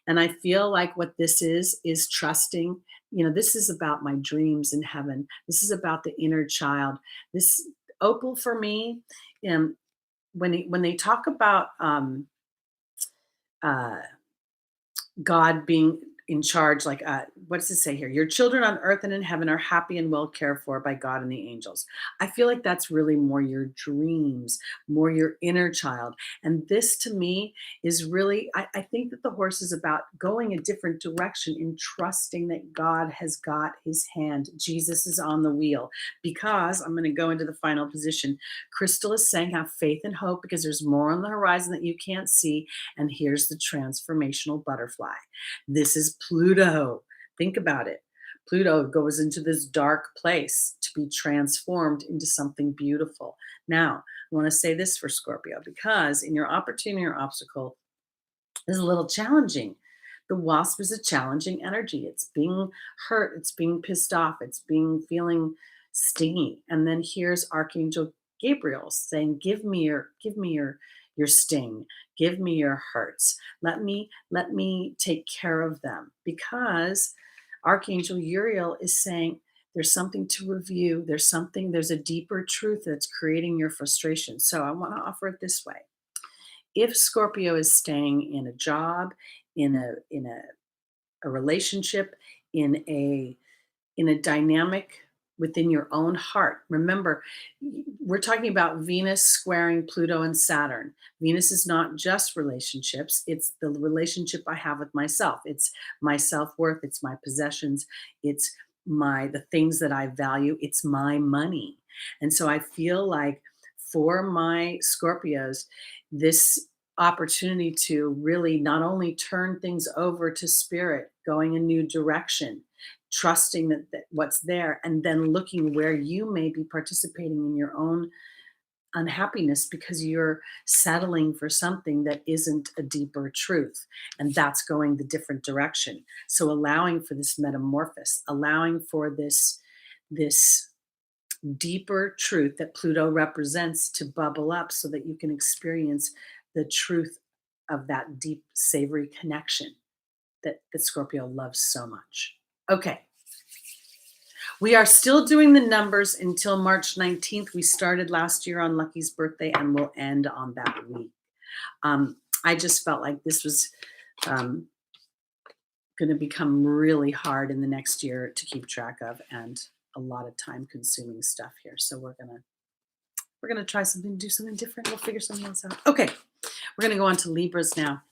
And I feel like what this is trusting. This is about my dreams in heaven. This is about the inner child. This Opal for me, um, when they talk about uh, God being in charge, like what does it say here? Your children on earth and in heaven are happy and well cared for by God and the angels. I feel like that's really more your dreams, more your inner child. And this to me is really, I think that the horse is about going a different direction in trusting that God has got his hand. Jesus is on the wheel. Because I'm going to go into the final position. Crystal is saying have faith and hope because there's more on the horizon that you can't see. And here's the transformational butterfly. This is Pluto. Think about it. Pluto goes into this dark place to be transformed into something beautiful. Now, I want to say this for Scorpio because in your opportunity or obstacle is a little challenging. The wasp is a challenging energy. It's being hurt, it's being pissed off, it's being feeling stingy. And then here's Archangel Gabriel saying, give me your sting, give me your hurts. Let me take care of them. Because Archangel Uriel is saying there's something to review, there's a deeper truth that's creating your frustration. So I want to offer it this way. If Scorpio is staying in a job, in a relationship, in a dynamic within your own heart. Remember, we're talking about Venus squaring Pluto and Saturn. Venus is not just relationships, it's the relationship I have with myself. It's my self-worth, it's my possessions, it's the things that I value, it's my money. And so I feel like for my Scorpios, this opportunity to really not only turn things over to spirit, going a new direction, trusting that what's there, and then looking where you may be participating in your own unhappiness because you're settling for something that isn't a deeper truth, and that's going the different direction. So allowing for this metamorphosis, allowing for this deeper truth that Pluto represents to bubble up so that you can experience the truth of that deep, savory connection that Scorpio loves so much. Okay. We are still doing the numbers until March 19th. We started last year on Lucky's birthday and we'll end on that week. I just felt like this was going to become really hard in the next year to keep track of and a lot of time consuming stuff here. So we're gonna try something, do something different. We'll figure something else out. Okay, we're gonna go on to Libras now.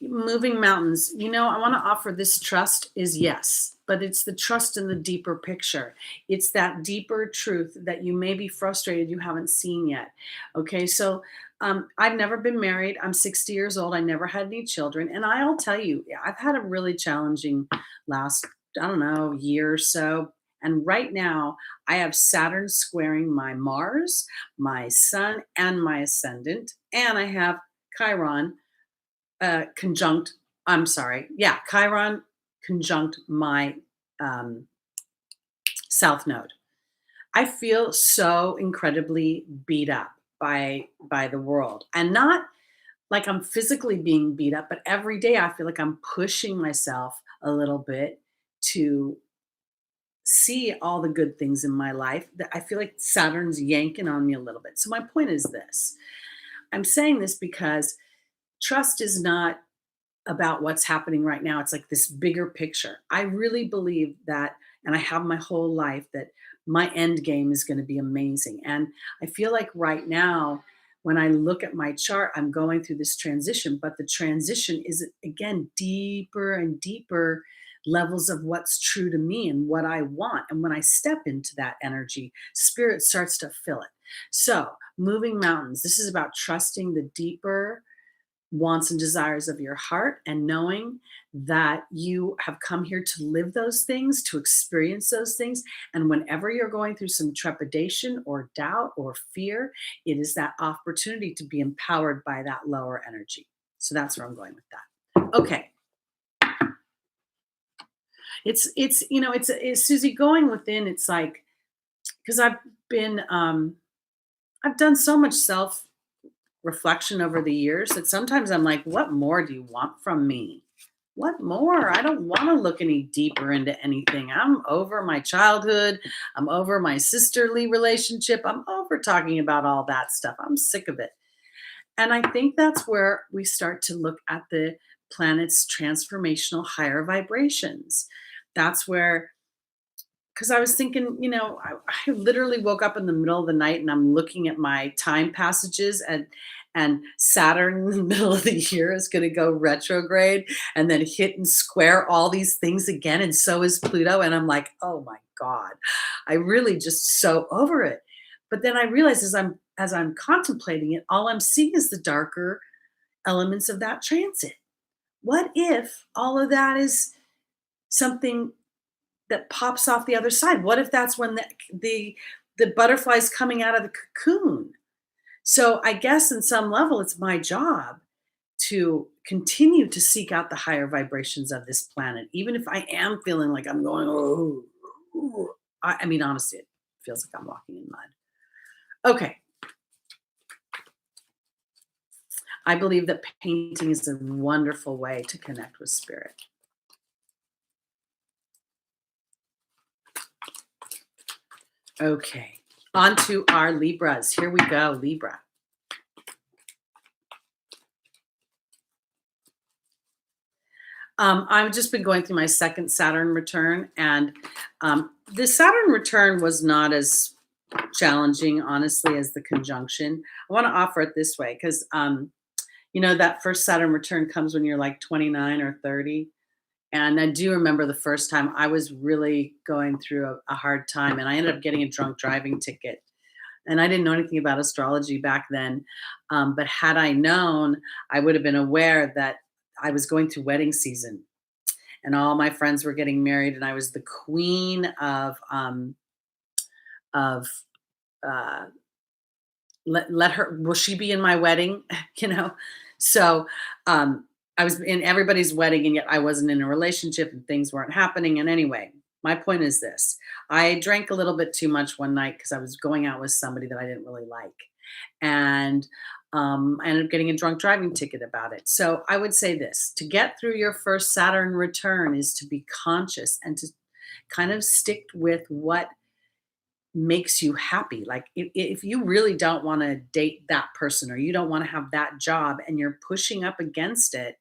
Moving mountains. I want to offer this trust is yes, but it's the trust in the deeper picture. It's that deeper truth that you may be frustrated you haven't seen yet. Okay, so I've never been married. I'm 60 years old. I never had any children. And I'll tell you, I've had a really challenging last, I don't know, year or so. And right now, I have Saturn squaring my Mars, my Sun, and my Ascendant. And I have Chiron conjunct, I'm sorry, yeah, Chiron conjunct my South Node. I feel so incredibly beat up by the world, and not like I'm physically being beat up, but every day I feel like I'm pushing myself a little bit to see all the good things in my life. That I feel like Saturn's yanking on me a little bit. So my point is this. I'm saying this because trust is not about what's happening right now. It's like this bigger picture. I really believe that, and I have my whole life, that my end game is going to be amazing. And I feel like right now, when I look at my chart, I'm going through this transition, but the transition is again deeper and deeper levels of what's true to me and what I want. And when I step into that energy, spirit starts to fill it. So, moving mountains, this is about trusting the deeper wants and desires of your heart and knowing that you have come here to live those things, to experience those things. And whenever you're going through some trepidation or doubt or fear, it is that opportunity to be empowered by that lower energy. So that's where I'm going with that. Okay. It's Susie, going within, it's like, because I've done so much self reflection over the years that sometimes I'm like, what more do you want from me? What more? I don't want to look any deeper into anything. I'm over my childhood. I'm over my sisterly relationship. I'm over talking about all that stuff. I'm sick of it. And I think that's where we start to look at the planet's transformational higher vibrations. That's where, because I was thinking, I literally woke up in the middle of the night and I'm looking at my time passages, and Saturn in the middle of the year is going to go retrograde and then hit and square all these things again. And so is Pluto. And I'm like, oh my God, I really just so over it. But then I realized as I'm contemplating it, all I'm seeing is the darker elements of that transit. What if all of that is something that pops off the other side? What if that's when the butterfly's coming out of the cocoon? So I guess in some level, it's my job to continue to seek out the higher vibrations of this planet, even if I am feeling like I'm going, oh, I mean, honestly, it feels like I'm walking in mud. Okay. I believe that painting is a wonderful way to connect with spirit. Okay, on to our Libras. Here we go, Libra. I've just been going through my second Saturn return, and the Saturn return was not as challenging, honestly, as the conjunction. I want to offer it this way because, that first Saturn return comes when you're like 29 or 30. And I do remember the first time I was really going through a hard time, and I ended up getting a drunk driving ticket. And I didn't know anything about astrology back then. But had I known, I would have been aware that I was going through wedding season and all my friends were getting married. And I was the queen of uh, let her, will she be in my wedding? So I was in everybody's wedding, and yet I wasn't in a relationship and things weren't happening. And anyway, my point is this. I drank a little bit too much one night because I was going out with somebody that I didn't really like. And I ended up getting a drunk driving ticket about it. So I would say this: to get through your first Saturn return is to be conscious and to kind of stick with what makes you happy. Like if you really don't want to date that person or you don't want to have that job and you're pushing up against it,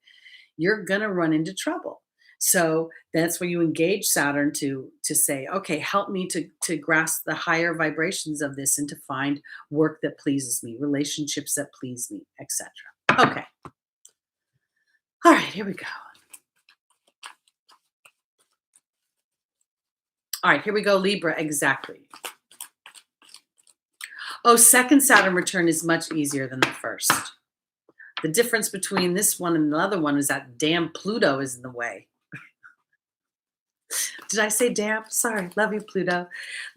you're going to run into trouble. So that's where you engage Saturn to say, okay, help me to grasp the higher vibrations of this and to find work that pleases me, relationships that please me, etc. Okay. All right, here we go. All right, here we go, Libra. Exactly. Oh, second Saturn return is much easier than the first. The difference between this one and the other one is that damn Pluto is in the way. Did I say damn? Sorry. Love you, Pluto.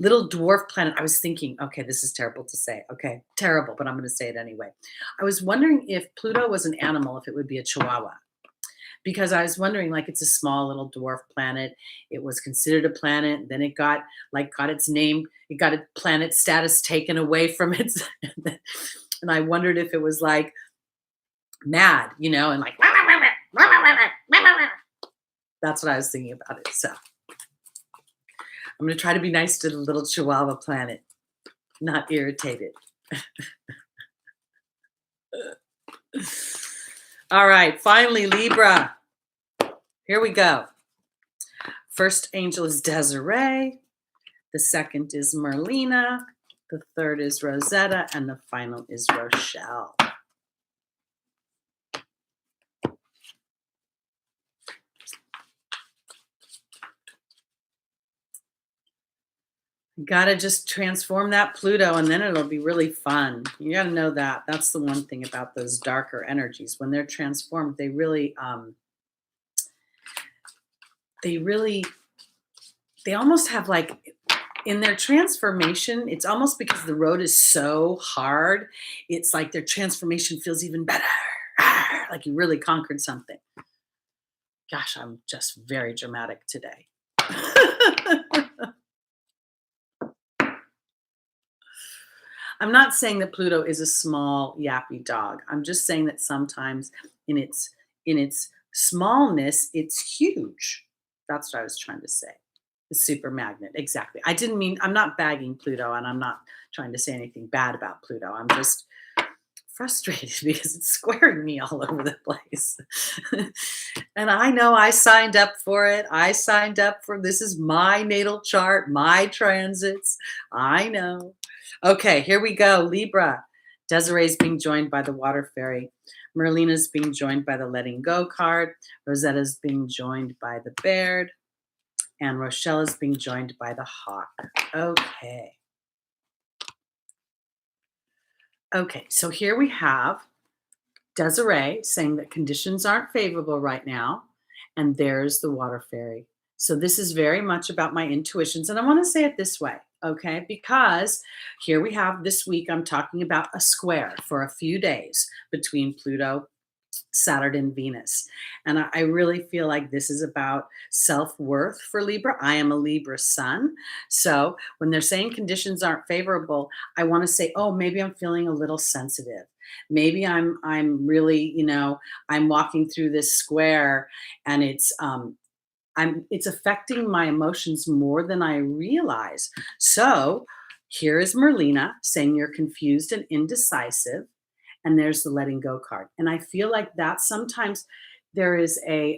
Little dwarf planet. I was thinking, okay, this is terrible to say. Okay, terrible, but I'm going to say it anyway. I was wondering if Pluto was an animal, if it would be a chihuahua. Because I was wondering, like, it's a small little dwarf planet. It was considered a planet. Then it got its name. It got its planet status taken away from it. And I wondered if it was like mad, and like, that's what I was thinking about it. So I'm going to try to be nice to the little Chihuahua planet, not irritated. All right, finally, Libra. Here we go. First angel is Desiree. The second is Merlina. The third is Rosetta. And the final is Rochelle. You gotta just transform that Pluto, and then it'll be really fun. You gotta know that. That's the one thing about those darker energies. When they're transformed, they really they almost have like, in their transformation, it's almost because the road is so hard, it's like their transformation feels even better. Like you really conquered something. Gosh, I'm just very dramatic today. I'm not saying that Pluto is a small yappy dog. I'm just saying that sometimes in its smallness, it's huge. That's what I was trying to say. The super magnet, exactly. I didn't mean, I'm not bagging Pluto, and I'm not trying to say anything bad about Pluto. I'm just frustrated because it's squaring me all over the place. And I know I signed up for it. I signed up for, this is my natal chart, my transits. I know. Okay, here we go. Libra. Desiree's being joined by the water fairy. Merlina's being joined by the letting go card. Rosetta's being joined by the bear. And Rochelle is being joined by the hawk. Okay. Okay, so here we have Desiree saying that conditions aren't favorable right now. And there's the water fairy. So this is very much about my intuitions. And I want to say it this way, okay? Because here we have this week, I'm talking about a square for a few days between Pluto, Saturn, and Venus. And I really feel like this is about self-worth for Libra. I am a Libra sun. So when they're saying conditions aren't favorable, I want to say, oh, maybe I'm feeling a little sensitive. Maybe I'm really, I'm walking through this square, and it's affecting my emotions more than I realize. So here is Merlina saying you're confused and indecisive. And there's the letting go card. And I feel like that sometimes there is a,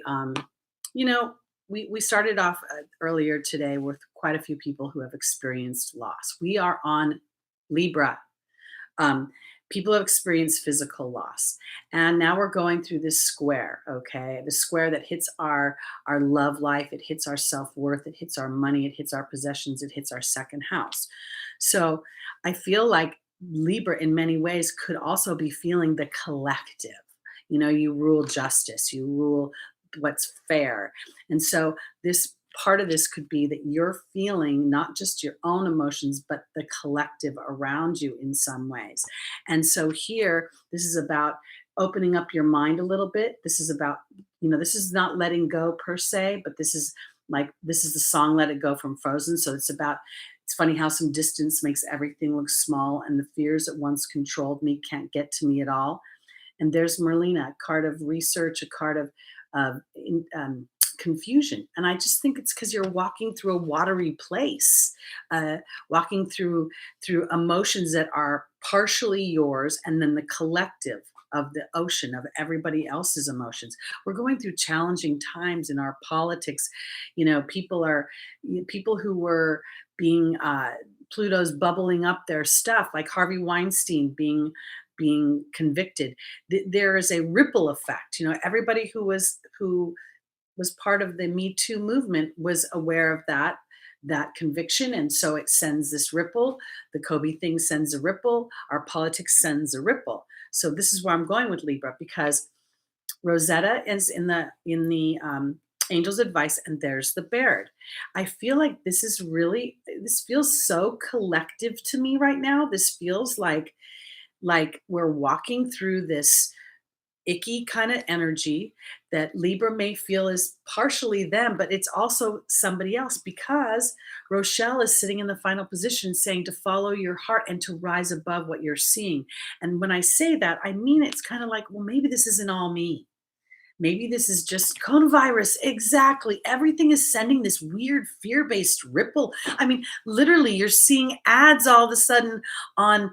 we started off earlier today with quite a few people who have experienced loss. We are on Libra. People have experienced physical loss. And now we're going through this square, okay? The square that hits our love life, it hits our self-worth, it hits our money, it hits our possessions, it hits our second house. So I feel like Libra in many ways could also be feeling the collective. You rule justice, you rule what's fair. And so this part of this could be that you're feeling not just your own emotions, but the collective around you in some ways. And so here, this is about opening up your mind a little bit. This is about, this is not letting go per se, but this is the song Let It Go from Frozen. So it's funny how some distance makes everything look small, and the fears that once controlled me can't get to me at all. And there's Merlina, a card of research, a card of confusion. And I just think it's because you're walking through a watery place, walking through emotions that are partially yours, and then the collective of the ocean of everybody else's emotions. We're going through challenging times in our politics. People who were being Pluto's bubbling up their stuff, like Harvey Weinstein being convicted. There is a ripple effect. Everybody who was part of the Me Too movement was aware of that conviction, and so it sends this ripple. The Kobe thing sends a ripple. Our politics sends a ripple. So this is where I'm going with Libra, because Rosetta is in the Angel's Advice, and there's the Baird. I feel like this feels so collective to me right now. This feels like we're walking through this icky kind of energy that Libra may feel is partially them, but it's also somebody else, because Rochelle is sitting in the final position saying to follow your heart and to rise above what you're seeing. And when I say that, I mean, it's kind of like, well, maybe this isn't all me. Maybe this is just coronavirus. Exactly. Everything is sending this weird fear-based ripple. I mean, literally, you're seeing ads all of a sudden on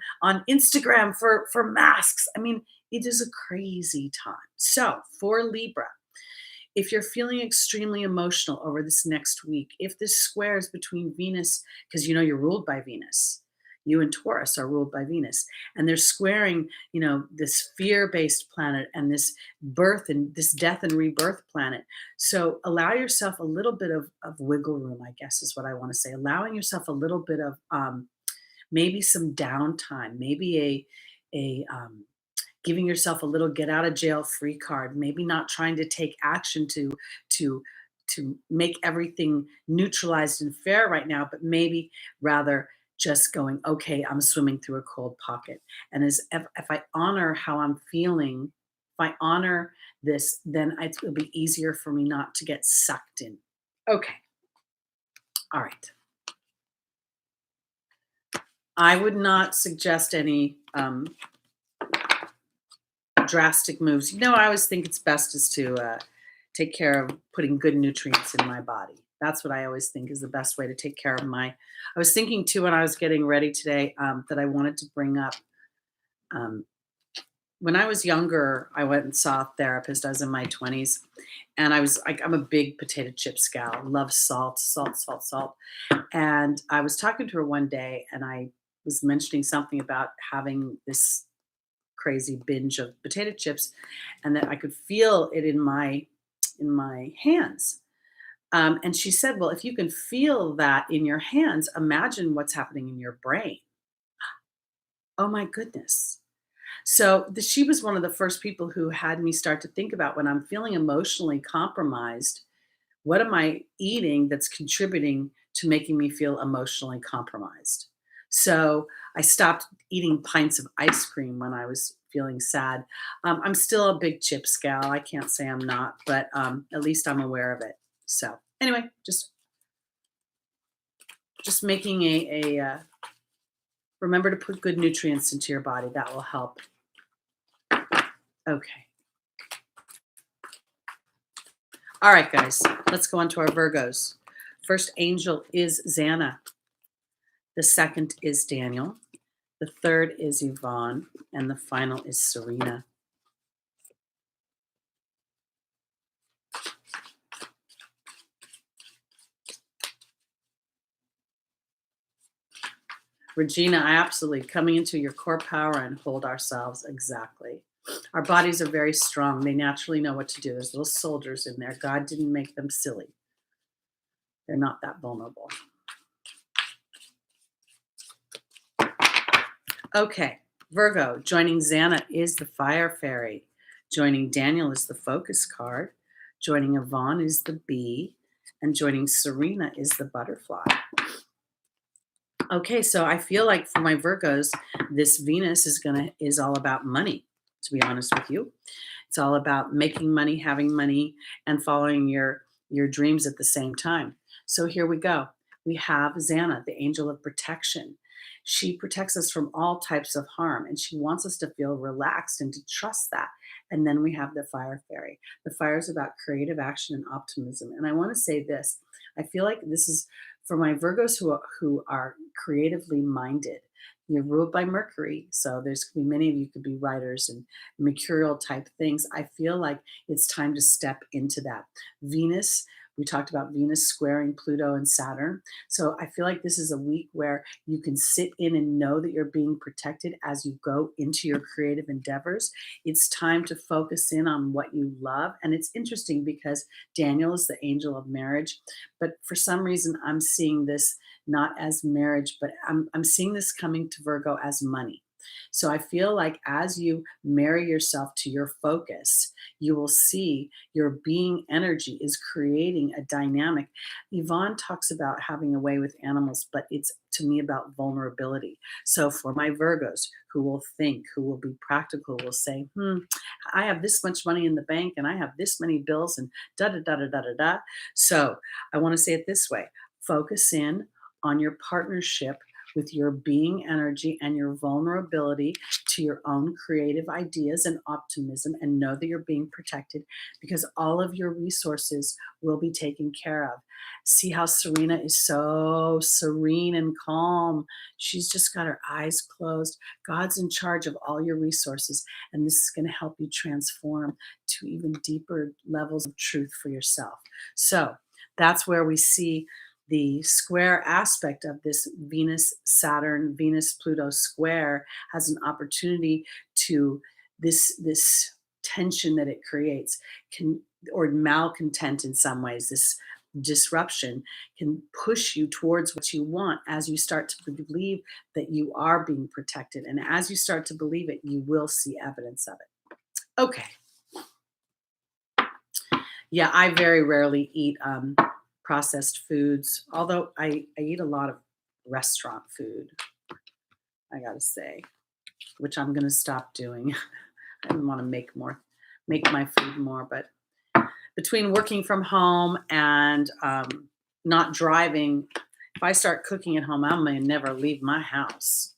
Instagram for masks. I mean, it is a crazy time. So for Libra, if you're feeling extremely emotional over this next week, if this squares between Venus, because you know you're ruled by Venus, you and Taurus are ruled by Venus, and they're squaring, this fear-based planet and this birth and this death and rebirth planet. So allow yourself a little bit of wiggle room, I guess is what I want to say. Allowing yourself a little bit of maybe some downtime, maybe a giving yourself a little get out of jail free card, maybe not trying to take action to to make everything neutralized and fair right now, but maybe rather just going, okay, I'm swimming through a cold pocket. And as if I honor how I'm feeling, if I honor this, then it'll be easier for me not to get sucked in. Okay. All right. I would not suggest any drastic moves. I always think it's best is to take care of putting good nutrients in my body. That's what I always think is the best way to take care of my. I was thinking too when I was getting ready today that I wanted to bring up. When I was younger, I went and saw a therapist. I was in my 20s, and I was like, I'm a big potato chips gal. Love salt, salt, salt, salt. And I was talking to her one day, and I was mentioning something about having this crazy binge of potato chips, and that I could feel it in my hands. And she said, "Well, if you can feel that in your hands, imagine what's happening in your brain." Oh my goodness! So she was one of the first people who had me start to think about when I'm feeling emotionally compromised. What am I eating that's contributing to making me feel emotionally compromised? So I stopped eating pints of ice cream when I was feeling sad. I'm still a big chips gal. I can't say I'm not, but at least I'm aware of it. So anyway, just making remember to put good nutrients into your body. That will help. Okay. All right, guys, let's go on to our Virgos. First angel is Xana. The second is Daniel. The third is Yvonne. And the final is Serena. Regina, absolutely. Coming into your core power and hold ourselves. Exactly. Our bodies are very strong. They naturally know what to do. There's little soldiers in there. God didn't make them silly. They're not that vulnerable. Okay, Virgo, joining Xana is the fire fairy. Joining Daniel is the focus card. Joining Yvonne is the bee. And joining Serena is the butterfly. Okay, so I feel like for my Virgos, this Venus is all about money, to be honest with you. It's all about making money, having money, and following your dreams at the same time. So here we go. We have Xana, the angel of protection. She protects us from all types of harm, and she wants us to feel relaxed and to trust that. And then we have the fire fairy. The fire is about creative action and optimism. And I want to say this. I feel like this is for my Virgos who are creatively minded. You're ruled by Mercury, so there's going to be many of you could be writers and mercurial type things. I feel like it's time to step into that. Venus, we talked about Venus squaring Pluto and Saturn. So I feel like this is a week where you can sit in and know that you're being protected as you go into your creative endeavors. It's time to focus in on what you love. And it's interesting because Daniel is the angel of marriage, but for some reason I'm seeing this not as marriage, but I'm seeing this coming to Virgo as money. So I feel like as you marry yourself to your focus, you will see your being energy is creating a dynamic. Yvonne talks about having a way with animals, but it's to me about vulnerability. So for my Virgos who will think, who will be practical, will say, I have this much money in the bank and I have this many bills and da da da da da da da. So I want to say it this way: focus in on your partnership with your being energy and your vulnerability to your own creative ideas and optimism, and know that you're being protected because all of your resources will be taken care of. See how Serena is so serene and calm. She's just got her eyes closed. God's in charge of all your resources, and this is going to help you transform to even deeper levels of truth for yourself. So that's where we see the square aspect of this Venus Saturn, Venus Pluto square has an opportunity to this tension that it creates can, or malcontent in some ways, this disruption can push you towards what you want as you start to believe that you are being protected. And as you start to believe it, you will see evidence of it. Okay. Yeah, I very rarely eat processed foods, although I eat a lot of restaurant food, I gotta say, which I'm gonna stop doing. I want to make my food more, but between working from home and not driving, if I start cooking at home, I may never leave my house.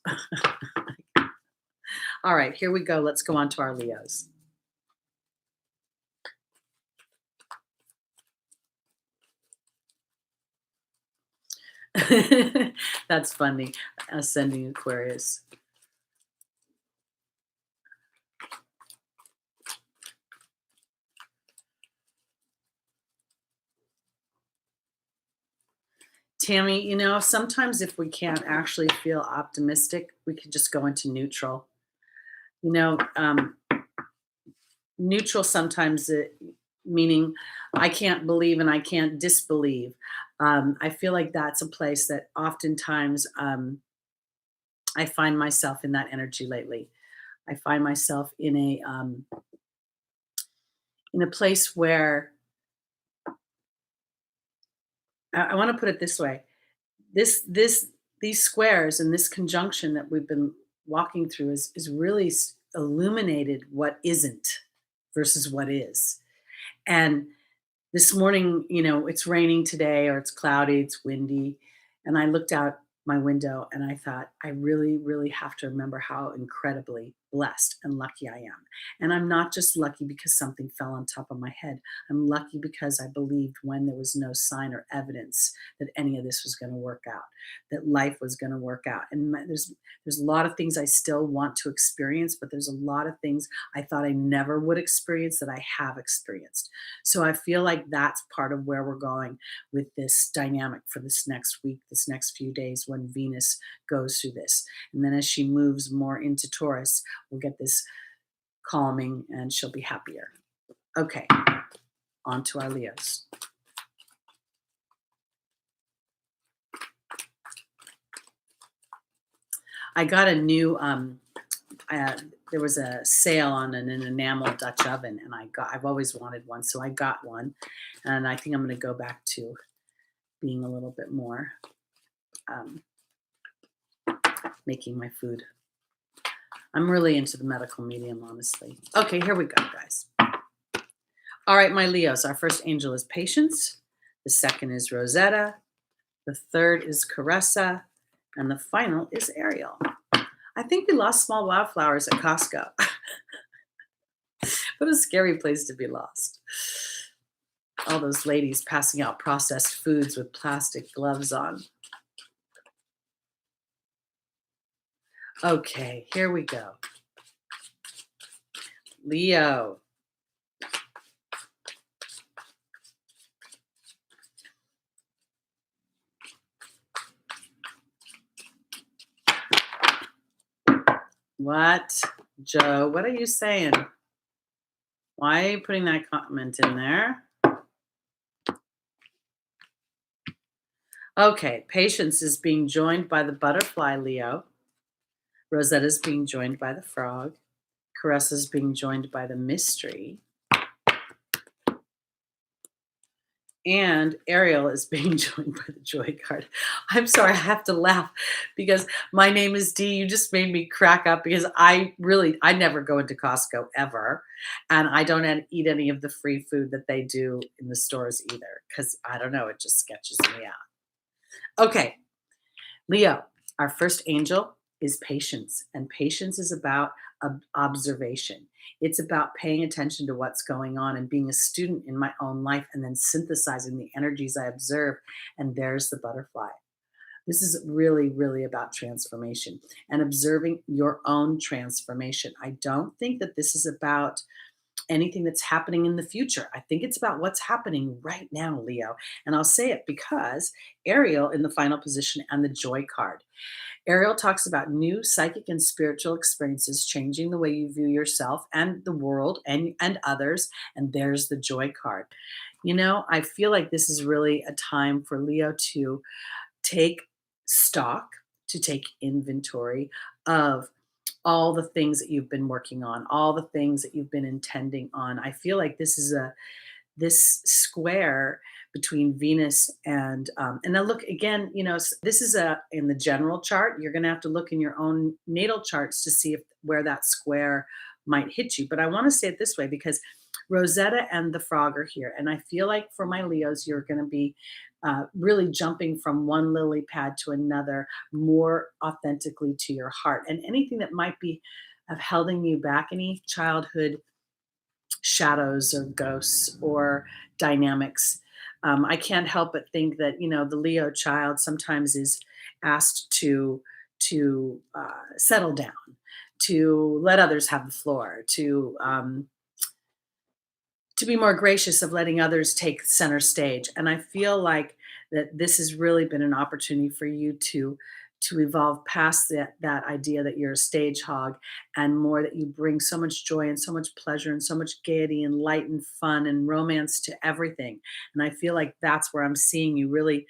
All right, here we go. Let's go on to our Leos. That's funny. Ascending Aquarius. Tammy, sometimes if we can't actually feel optimistic, we could just go into neutral. Neutral sometimes meaning I can't believe and I can't disbelieve. I feel like that's a place that oftentimes I find myself in that energy lately. I find myself in a place where I want to put it this way. These squares and this conjunction that we've been walking through is really illuminated what isn't versus what is. And this morning, it's raining today, or it's cloudy, it's windy, and I looked out my window and I thought, I really, really have to remember how incredibly blessed and lucky I am. And I'm not just lucky because something fell on top of my head. I'm lucky because I believed when there was no sign or evidence that any of this was going to work out, that life was going to work out. And there's a lot of things I still want to experience, but there's a lot of things I thought I never would experience that I have experienced. So I feel like that's part of where we're going with this dynamic for this next week, this next few days when Venus goes through this. And then as she moves more into Taurus, we'll get this calming and she'll be happier. Okay, on to our Leos. I got a new there was a sale on an enamel Dutch oven, and I've always wanted one, so I got one, and I think I'm going to go back to being a little bit more making my food. I'm really into the medical medium, honestly. Okay, here we go, guys. All right, my Leos. Our first angel is Patience. The second is Rosetta. The third is Caressa. And the final is Ariel. I think we lost small wildflowers at Costco. What a scary place to be lost. All those ladies passing out processed foods with plastic gloves on. Okay, here we go. Leo. What? Joe, what are you saying? Why are you putting that comment in there? Okay, Patience is being joined by the butterfly, Leo. Rosetta is being joined by the frog. Caressa is being joined by the mystery. And Ariel is being joined by the joy card. I'm sorry, I have to laugh because my name is Dee. You just made me crack up because I never go into Costco ever. And I don't eat any of the free food that they do in the stores either because I don't know, it just sketches me out. Okay, Leo, Our first angel is patience, and patience is about observation. It's about paying attention to what's going on and being a student in my own life and then synthesizing the energies I observe. And there's the butterfly. This is really, really about transformation and observing your own transformation. I don't think that this is about anything that's happening in the future. I think it's about what's happening right now, Leo. And I'll say it because Ariel in the final position and the joy card. Ariel talks about new psychic and spiritual experiences changing the way you view yourself and the world and others. And there's the joy card. You know, I feel like this is really a time for Leo to take stock, to take inventory of all the things that you've been working on, all the things that you've been intending on. I feel like this square between Venus and now look again, you know, this is a in the general chart. You're going to have to look in your own natal charts to see if where that square might hit you. But I want to say it this way because Rosetta and the Frog are here, and I feel like for my Leos, you're going to be really jumping from one lily pad to another more authentically to your heart, and anything that might be of holding you back, any childhood shadows or ghosts or dynamics. I can't help but think that you know the Leo child sometimes is asked to settle down, to let others have the floor, to be more gracious of letting others take center stage. And I feel like that this has really been an opportunity for you to evolve past that idea that you're a stage hog and more that you bring so much joy and so much pleasure and so much gaiety and light and fun and romance to everything. And I feel like that's where I'm seeing you really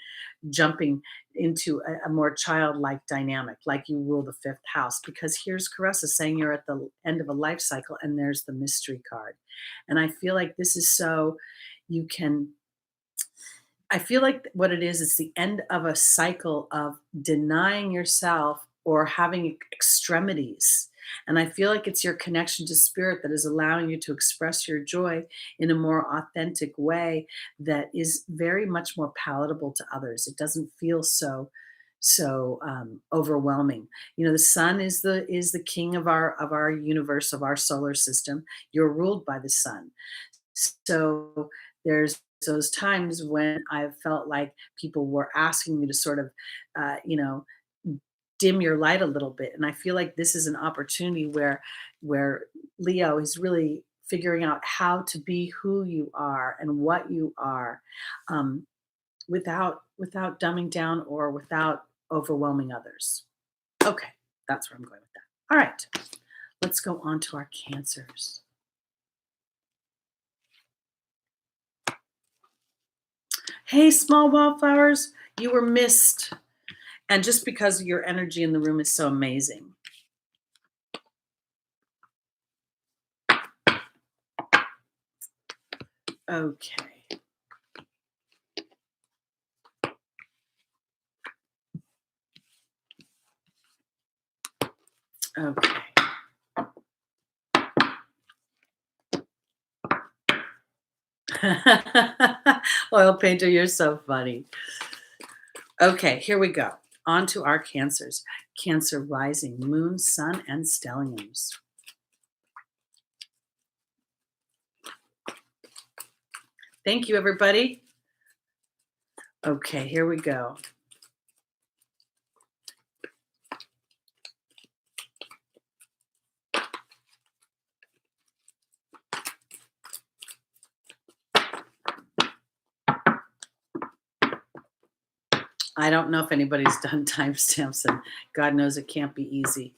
jumping into a more childlike dynamic, like you rule the fifth house. Because here's Caressa saying you're at the end of a life cycle, and there's the mystery card. And I feel like this is so you can I feel like what it is, it's the end of a cycle of denying yourself or having extremities. And I feel like it's your connection to spirit that is allowing you to express your joy in a more authentic way that is very much more palatable to others. It doesn't feel so overwhelming. You know, the sun is the king of our universe, of our solar system. You're ruled by the sun. So there's those times when I've felt like people were asking me to sort of, you know, dim your light a little bit. And I feel like this is an opportunity where Leo is really figuring out how to be who you are and what you are, without dumbing down or without overwhelming others. Okay, that's where I'm going with that. All right, let's go on to our cancers. Hey, small wildflowers, you were missed. And just because your energy in the room is so amazing. Okay. Okay. Oil painter, you're so funny. Okay, here we go. On to our cancers. Cancer rising, moon, sun, and stelliums. Thank you, everybody. Okay, here we go. I don't know if anybody's done timestamps, and God knows it can't be easy.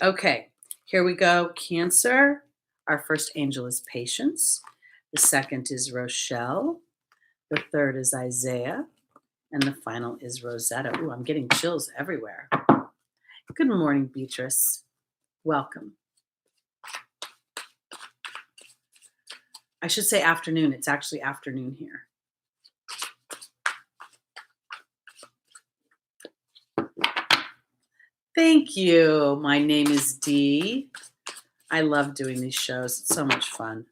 Okay, here we go. Cancer. Our first angel is Patience. The second is Rochelle. The third is Isaiah. And the final is Rosetta. Ooh, I'm getting chills everywhere. Good morning, Beatrice. Welcome. I should say afternoon. It's actually afternoon here. Thank you. My name is Dee. I love doing these shows. It's so much fun.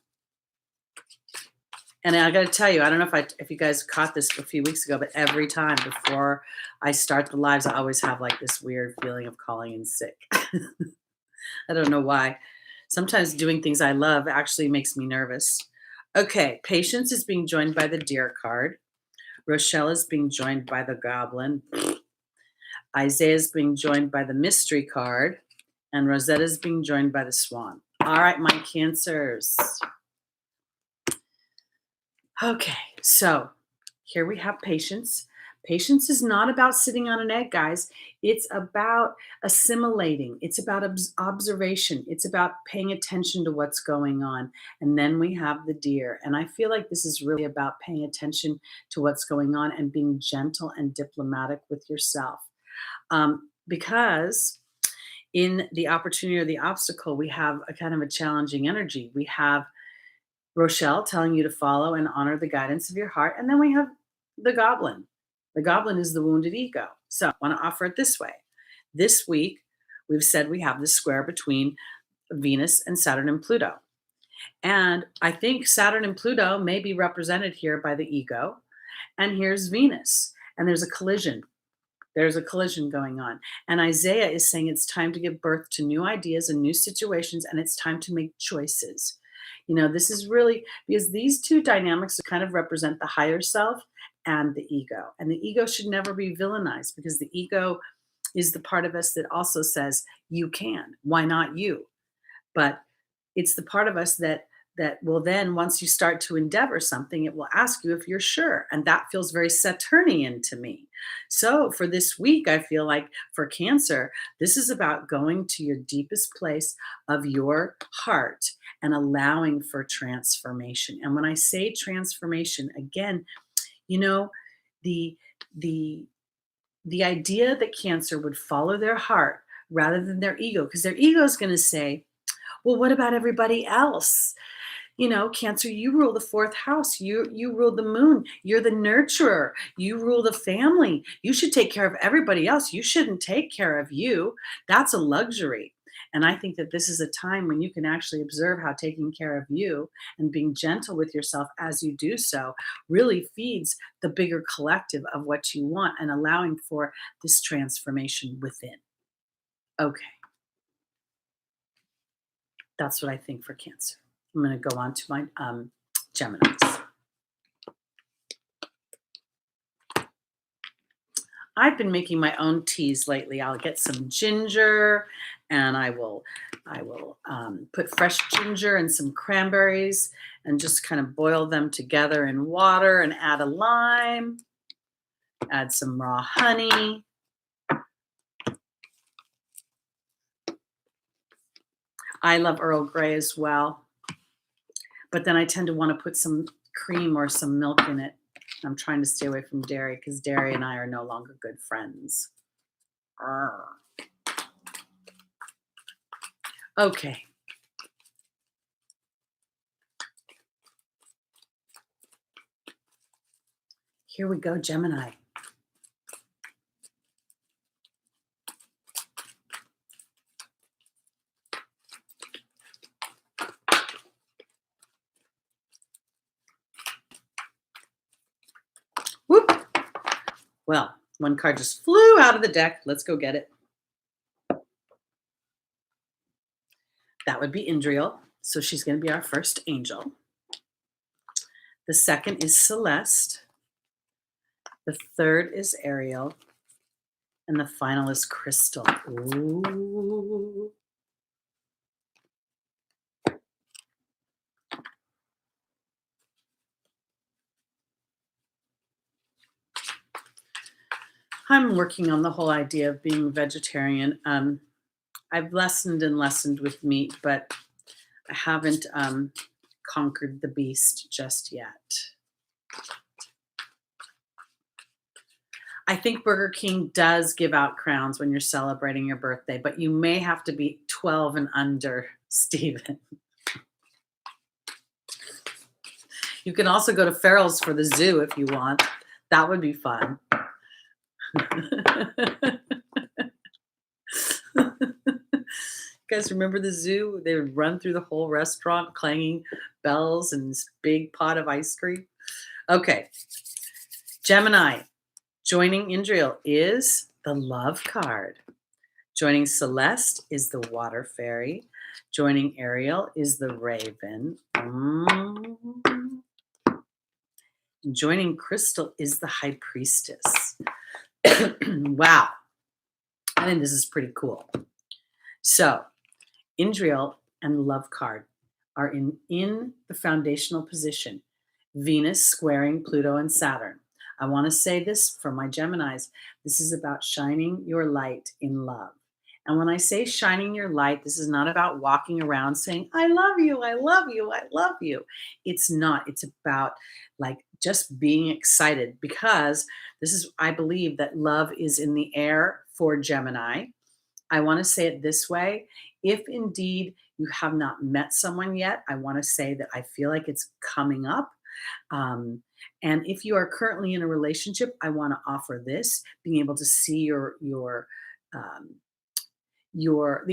And I got to tell you, I don't know if you guys caught this a few weeks ago, but every time before I start the lives, I always have like this weird feeling of calling in sick. I don't know why. Sometimes doing things I love actually makes me nervous. Okay, Patience is being joined by the Deer card. Rochelle is being joined by the Goblin. Isaiah is being joined by the Mystery card. And Rosetta is being joined by the Swan. All right, my Cancers. Okay, so here we have Patience. Patience is not about sitting on an egg, guys. It's about assimilating. It's about observation. It's about paying attention to what's going on. And then we have the Deer. And I feel like this is really about paying attention to what's going on and being gentle and diplomatic with yourself. Because in the opportunity or the obstacle, we have a kind of a challenging energy. We have Rochelle telling you to follow and honor the guidance of your heart. And then we have the Goblin. The Goblin is the wounded ego. So I want to offer it this way. This week, we've said we have the square between Venus and Saturn and Pluto. And I think Saturn and Pluto may be represented here by the ego. And here's Venus. And there's a collision. There's a collision going on. And Isaiah is saying it's time to give birth to new ideas and new situations, and it's time to make choices. You know, this is really because these two dynamics kind of represent the higher self and the ego. And the ego should never be villainized because the ego is the part of us that also says, you can. Why not you? But it's the part of us that will then, once you start to endeavor something, it will ask you if you're sure. And that feels very Saturnian to me. So for this week, I feel like for Cancer, this is about going to your deepest place of your heart and allowing for transformation. And when I say transformation, again, you know, the idea that Cancer would follow their heart rather than their ego, because their ego is going to say, well, what about everybody else? You know, Cancer, you rule the fourth house. You rule the moon. You're the nurturer. You rule the family. You should take care of everybody else. You shouldn't take care of you. That's a luxury. And I think that this is a time when you can actually observe how taking care of you and being gentle with yourself as you do so really feeds the bigger collective of what you want and allowing for this transformation within. Okay. That's what I think for Cancer. I'm going to go on to my Geminis. I've been making my own teas lately. I'll get some ginger, and I will put fresh ginger and some cranberries, and just kind of boil them together in water, and add a lime, add some raw honey. I love Earl Grey as well. But then I tend to want to put some cream or some milk in it. I'm trying to stay away from dairy because dairy and I are no longer good friends. Okay. Here we go, Gemini. Whoop. Well, one card just flew out of the deck. Let's go get it. That would be Indriel. So she's going to be our first angel. The second is Celeste. The third is Ariel. And the final is Crystal. Ooh. I'm working on the whole idea of being vegetarian. I've lessened with meat, but I haven't conquered the beast just yet. I think Burger King does give out crowns when you're celebrating your birthday, but you may have to be 12 and under, Stephen. You can also go to Farrell's for the zoo if you want. That would be fun. You guys remember the zoo? They would run through the whole restaurant clanging bells and this big pot of ice cream. Okay, Gemini, joining Indriel is the Love card. Joining Celeste is the Water Fairy. Joining Ariel is the Raven. Joining Crystal is the High Priestess. Wow. I think this is pretty cool. So, Indriel and the Love card are in the foundational position. Venus squaring Pluto and Saturn. I want to say this for my Geminis. This is about shining your light in love. And when I say shining your light, this is not about walking around saying, I love you, I love you, I love you. It's not. It's about like just being excited, because this is, I believe that love is in the air for Gemini. I want to say it this way. If indeed you have not met someone yet, I want to say that I feel like it's coming up. And if you are currently in a relationship, I want to offer this, being able to see the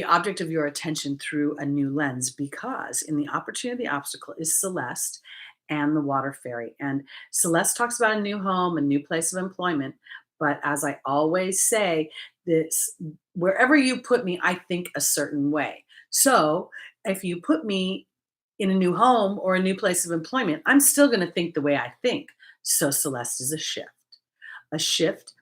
object of your attention through a new lens, because in the opportunity, the obstacle is Celeste and the Water Fairy. And Celeste talks about a new home, a new place of employment. But as I always say, this, wherever you put me, I think a certain way. So if you put me in a new home or a new place of employment, I'm still going to think the way I think. So Celeste is a shift. A shift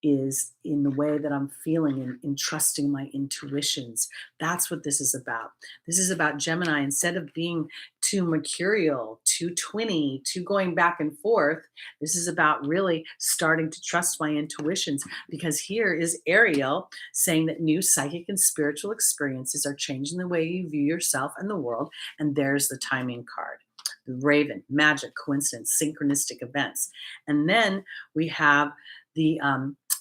is in the way that I'm feeling and in trusting my intuitions. That's what this is about. This is about Gemini. Instead of being too mercurial, too twinny, too going back and forth, this is about really starting to trust my intuitions, because here is Ariel saying that new psychic and spiritual experiences are changing the way you view yourself and the world. And there's the timing card. The Raven, magic, coincidence, synchronistic events. And then we have the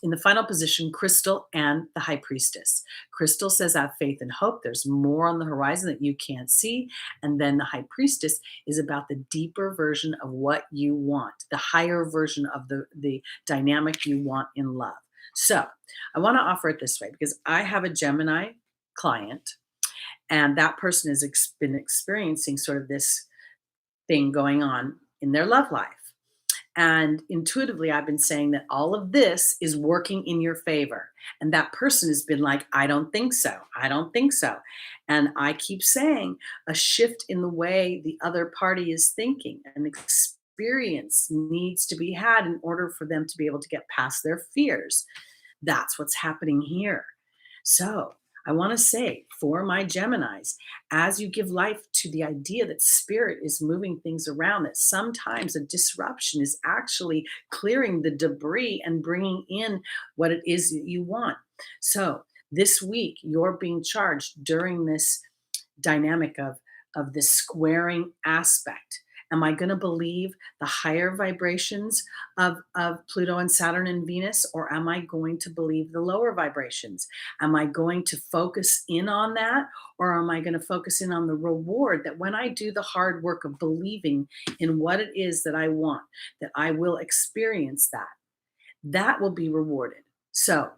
in the final position, Crystal and the High Priestess. Crystal says, have faith and hope. There's more on the horizon that you can't see. And then the High Priestess is about the deeper version of what you want, the higher version of the dynamic you want in love. So I want to offer it this way, because I have a Gemini client, and that person has been experiencing sort of this thing going on in their love life. And intuitively, I've been saying that all of this is working in your favor. And that person has been like, I don't think so. I don't think so. And I keep saying a shift in the way the other party is thinking. An experience needs to be had in order for them to be able to get past their fears. That's what's happening here. So I want to say for my Geminis, as you give life to the idea that spirit is moving things around, that sometimes a disruption is actually clearing the debris and bringing in what it is that you want. So this week, you're being charged during this dynamic of this squaring aspect. Am I going to believe the higher vibrations of Pluto and Saturn and Venus, or am I going to believe the lower vibrations? Am I going to focus in on that, or am I going to focus in on the reward that when I do the hard work of believing in what it is that I want, that I will experience that? That will be rewarded. So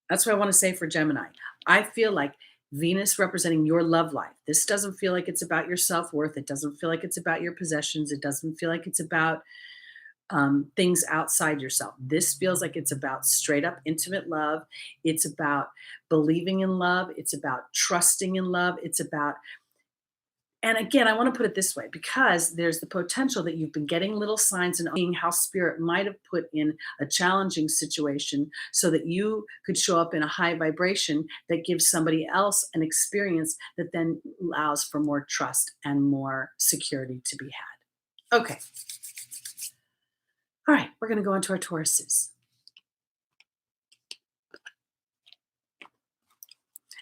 that's what I want to say for Gemini. I feel like Venus representing your love life. This doesn't feel like it's about your self-worth. It doesn't feel like it's about your possessions. It doesn't feel like it's about things outside yourself. This feels like it's about straight up intimate love. It's about believing in love. It's about trusting in love. It's about, and again, I want to put it this way, because there's the potential that you've been getting little signs and seeing how spirit might have put in a challenging situation so that you could show up in a high vibration that gives somebody else an experience that then allows for more trust and more security to be had. Okay. All right, we're going to go on to our Tauruses.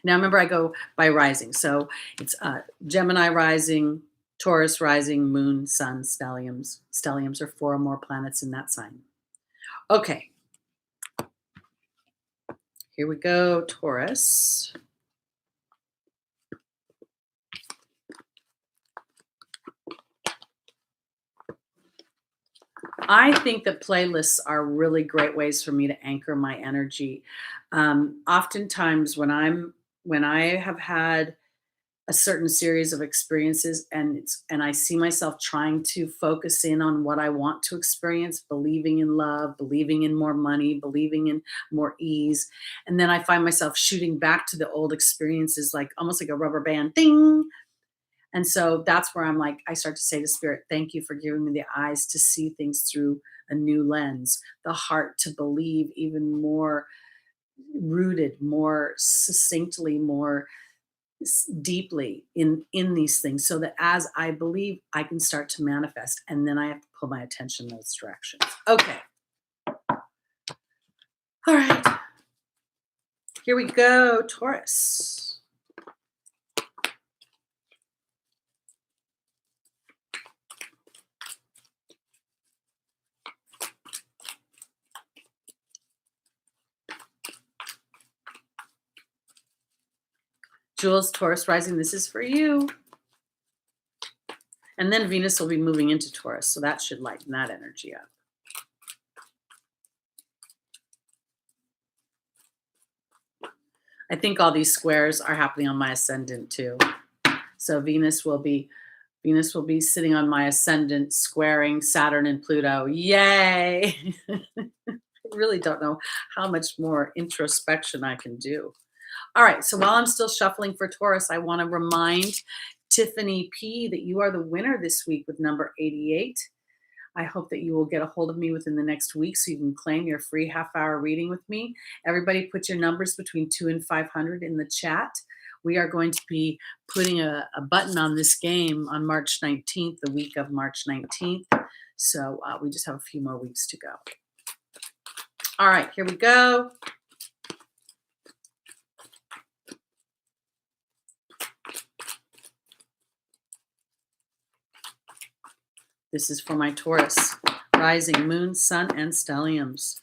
Now, remember, I go by rising. So it's Gemini rising, Taurus rising, moon, sun, stelliums. Stelliums are 4 or more planets in that sign. Okay. Here we go, Taurus. I think that playlists are really great ways for me to anchor my energy. Oftentimes when I have had a certain series of experiences, and I see myself trying to focus in on what I want to experience, believing in love, believing in more money, believing in more ease. And then I find myself shooting back to the old experiences, like almost like a rubber band, ding. And so that's where I'm like, I start to say to spirit, thank you for giving me the eyes to see things through a new lens, the heart to believe even more rooted, more succinctly, more deeply in these things, so that as I believe, I can start to manifest, and then I have to pull my attention in those directions. Okay. All right. Here we go, Taurus. Jules, Taurus rising, this is for you. And then Venus will be moving into Taurus, so that should lighten that energy up. I think all these squares are happening on my ascendant too. So Venus will be sitting on my ascendant, squaring Saturn and Pluto. Yay! I really don't know how much more introspection I can do. All right, so while I'm still shuffling for Taurus, I want to remind Tiffany P that you are the winner this week with number 88. I hope that you will get a hold of me within the next week so you can claim your free half-hour reading with me. Everybody put your numbers between 2 and 500 in the chat. We are going to be putting a button on this game on March 19th, the week of March 19th. So we just have a few more weeks to go. All right, here we go. This is for my Taurus, rising, moon, sun, and stelliums.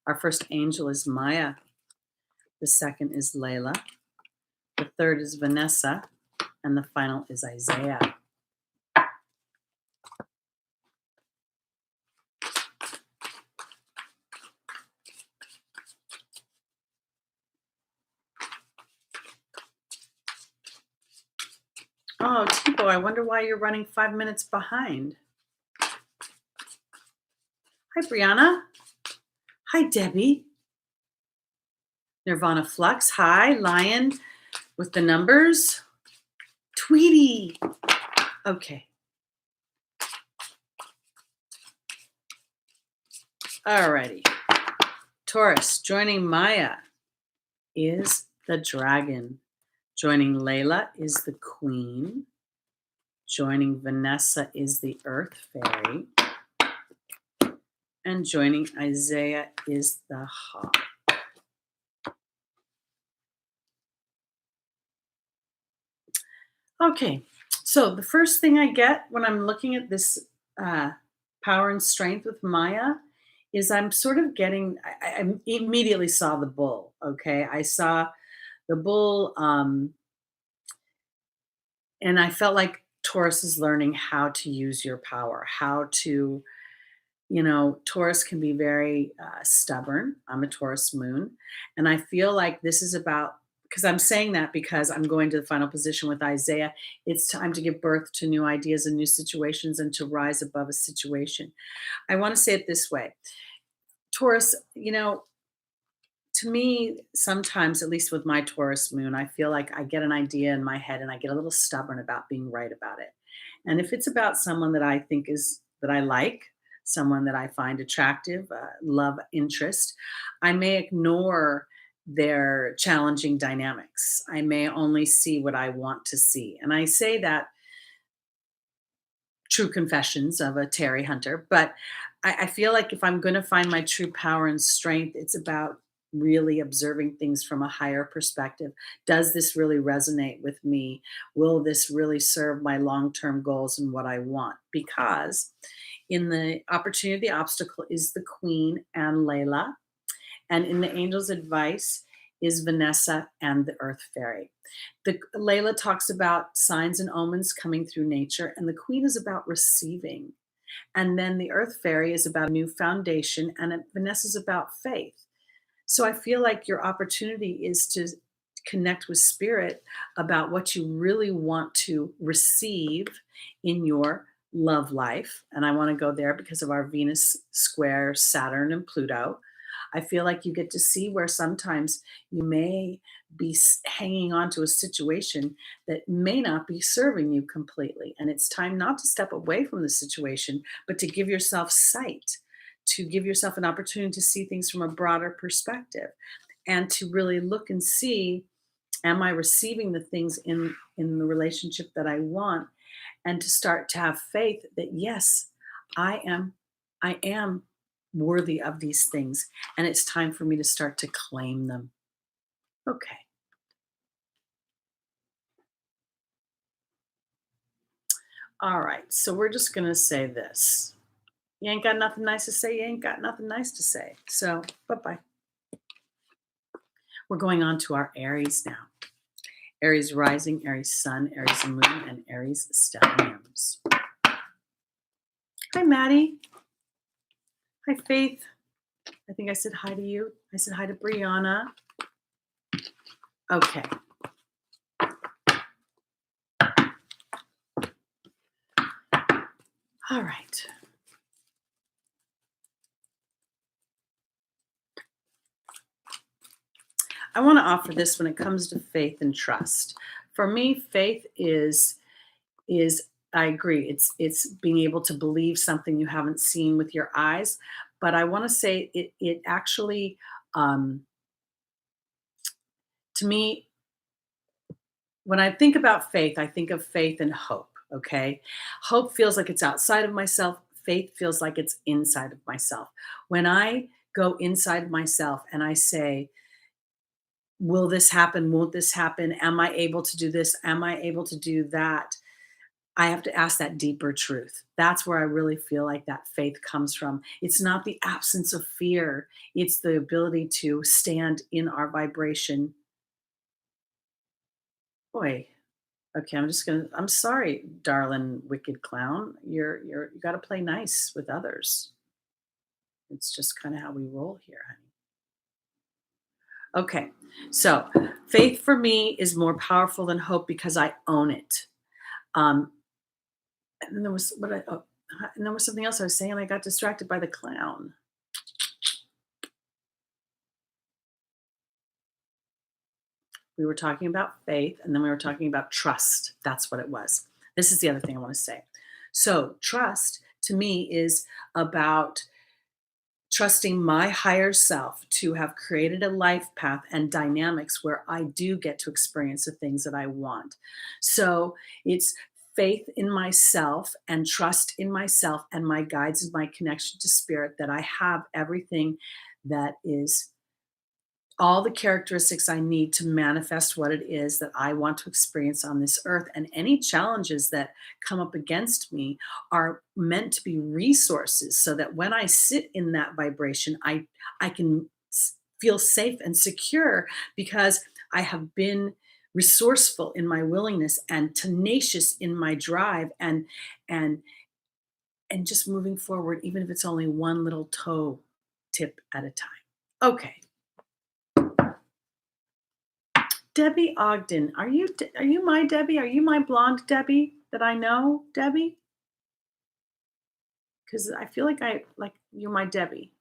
Our first angel is Maya. The second is Layla. The third is Vanessa. And the final is Isaiah. Oh, Tipo, I wonder why you're running 5 minutes behind. Hi, Brianna. Hi, Debbie. Nirvana Flux. Hi, Lion with the numbers. Tweety. Okay. Alrighty. Taurus, joining Maya is the dragon. Joining Layla is the queen. Joining Vanessa is the earth fairy. And joining Isaiah is the hawk. Okay, so the first thing I get when I'm looking at this power and strength with Maya is I'm sort of getting, I immediately saw the bull, okay? I saw the bull, and I felt like Taurus is learning how to use your power, how to, Taurus can be very stubborn. I'm a Taurus moon. And I feel like this is about, because I'm saying that because I'm going to the final position with Isaiah. It's time to give birth to new ideas and new situations and to rise above a situation. I want to say it this way. Taurus, to me, sometimes, at least with my Taurus moon, I feel like I get an idea in my head and I get a little stubborn about being right about it. And if it's about someone that I think that I like, someone that I find attractive, love, interest, I may ignore their challenging dynamics. I may only see what I want to see. And I say that, true confessions of a Teri hunter, but I feel like if I'm going to find my true power and strength, it's about really observing things from a higher perspective. Does this really resonate with me? Will this really serve my long-term goals and what I want? Because in the opportunity, the obstacle is the queen and Layla. And in the angel's advice is Vanessa and the earth fairy. The Layla talks about signs and omens coming through nature, and the queen is about receiving. And then the earth fairy is about a new foundation, and Vanessa is about faith. So I feel like your opportunity is to connect with spirit about what you really want to receive in your love life. And I want to go there because of our Venus square Saturn and Pluto. I feel like you get to see where sometimes you may be hanging on to a situation that may not be serving you completely. And it's time not to step away from the situation, but to give yourself sight, to give yourself an opportunity to see things from a broader perspective, and to really look and see, am I receiving the things in the relationship that I want, and to start to have faith that yes, I am worthy of these things, and it's time for me to start to claim them. Okay. All right. So we're just going to say this. You ain't got nothing nice to say. You ain't got nothing nice to say. So, bye-bye. We're going on to our Aries now. Aries rising, Aries sun, Aries moon, and Aries stelliums. Hi, Maddie. Hi, Faith. I think I said hi to you. I said hi to Brianna. Okay. All right. I want to offer this when it comes to faith and trust. For me, faith is I agree. It's being able to believe something you haven't seen with your eyes, but I want to say it actually to me, when I think about faith, I think of faith and hope. Okay. Hope feels like it's outside of myself. Faith feels like it's inside of myself. When I go inside of myself and I say, will this happen? Won't this happen? Am I able to do this? Am I able to do that? I have to ask that deeper truth. That's where I really feel like that faith comes from. It's not the absence of fear, it's the ability to stand in our vibration. Boy, okay, I'm sorry, darling wicked clown. You gotta play nice with others. It's just kind of how we roll here, honey. Okay, so faith for me is more powerful than hope because I own it. Um, and then there was and there was something else I was saying. I got distracted by the clown. We were talking about faith, and then we were talking about trust. That's what it was. This is the other thing I want to say. So, trust to me is about trusting my higher self to have created a life path and dynamics where I do get to experience the things that I want. So, it's faith in myself and trust in myself and my guides and my connection to spirit that I have everything that is all the characteristics I need to manifest what it is that I want to experience on this earth. And any challenges that come up against me are meant to be resources so that when I sit in that vibration, I can feel safe and secure because I have been resourceful in my willingness and tenacious in my drive and and just moving forward, even if it's only one little toe tip at a time. Okay. Debbie Ogden, are you my Debbie? Are you my blonde Debbie that I know, Debbie? Because I feel like you're my Debbie.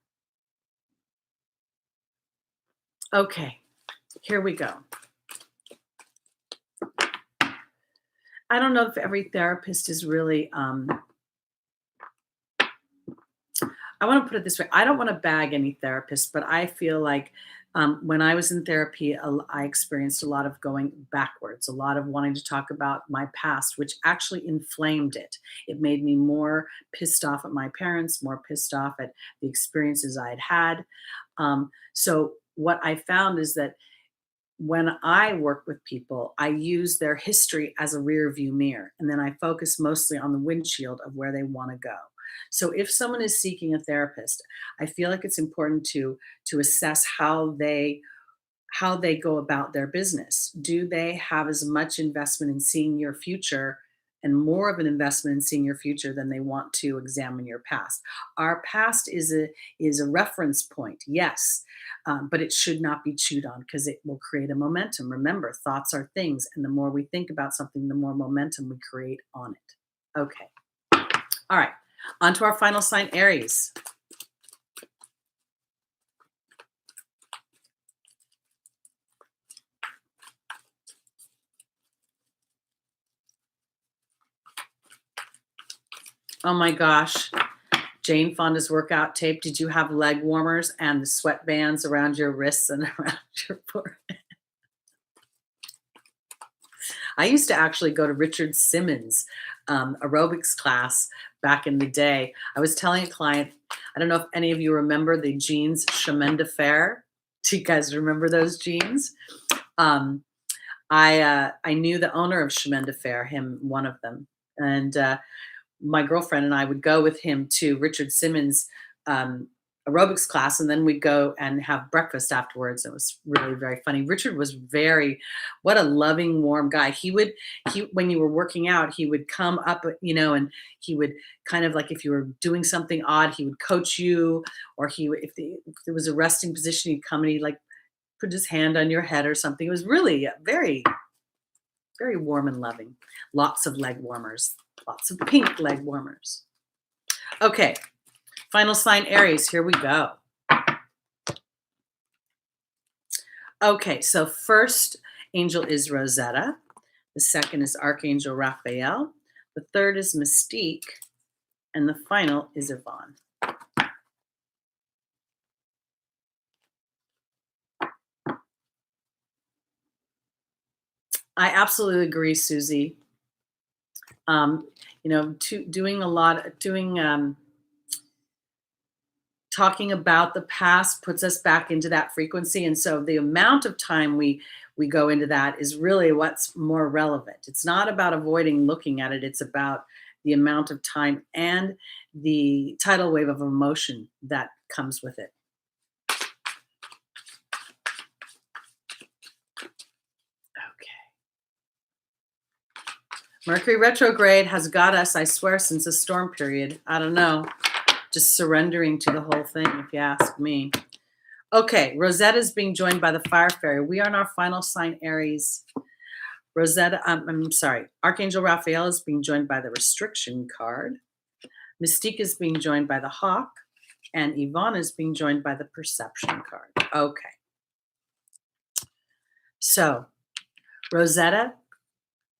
Okay, here we go. I don't know if every therapist is really. I want to put it this way. I don't want to bag any therapist, but I feel like when I was in therapy, I experienced a lot of going backwards, a lot of wanting to talk about my past, which actually inflamed it. It made me more pissed off at my parents, more pissed off at the experiences I had had. So, what I found is that when I work with people, I use their history as a rear view mirror, and then I focus mostly on the windshield of where they want to go. So if someone is seeking a therapist, I feel like it's important to assess how they go about their business. Do they have as much investment in seeing your future and more of an investment in seeing your future than they want to examine your past. Our past is a reference point, yes, but it should not be chewed on because it will create a momentum. Remember, thoughts are things, and the more we think about something, the more momentum we create on it. Okay. All right. On to our final sign, Aries. Oh my gosh. Jane Fonda's workout tape. Did you have leg warmers and the sweatbands around your wrists and around your forehead? I used to actually go to Richard Simmons' aerobics class back in the day. I was telling a client, I don't know if any of you remember the jeans Chemin de Fer. Do you guys remember those jeans? I knew the owner of Chemin de Fer, one of them, and my girlfriend and I would go with him to Richard Simmons' aerobics class, and then we'd go and have breakfast afterwards. It was really very funny. Richard was what a loving, warm guy. When you were working out, he would come up, and he would kind of like, if you were doing something odd, he would coach you, or if there was a resting position, he'd come and he'd like put his hand on your head or something. It was really very, very warm and loving. Lots of leg warmers. Lots of pink leg warmers. Okay, final sign, Aries. Here we go. Okay, so first angel is Rosetta. The second is Archangel Raphael. The third is Mystique. And the final is Yvonne. I absolutely agree, Susie. Talking about the past puts us back into that frequency. And so the amount of time we go into that is really what's more relevant. It's not about avoiding looking at it. It's about the amount of time and the tidal wave of emotion that comes with it. Mercury retrograde has got us, I swear, since the storm period. I don't know. Just surrendering to the whole thing, if you ask me. Okay, Rosetta is being joined by the Fire Fairy. We are in our final sign, Aries. Archangel Raphael is being joined by the Restriction card. Mystique is being joined by the Hawk. And Yvonne is being joined by the Perception card. Okay. So, Rosetta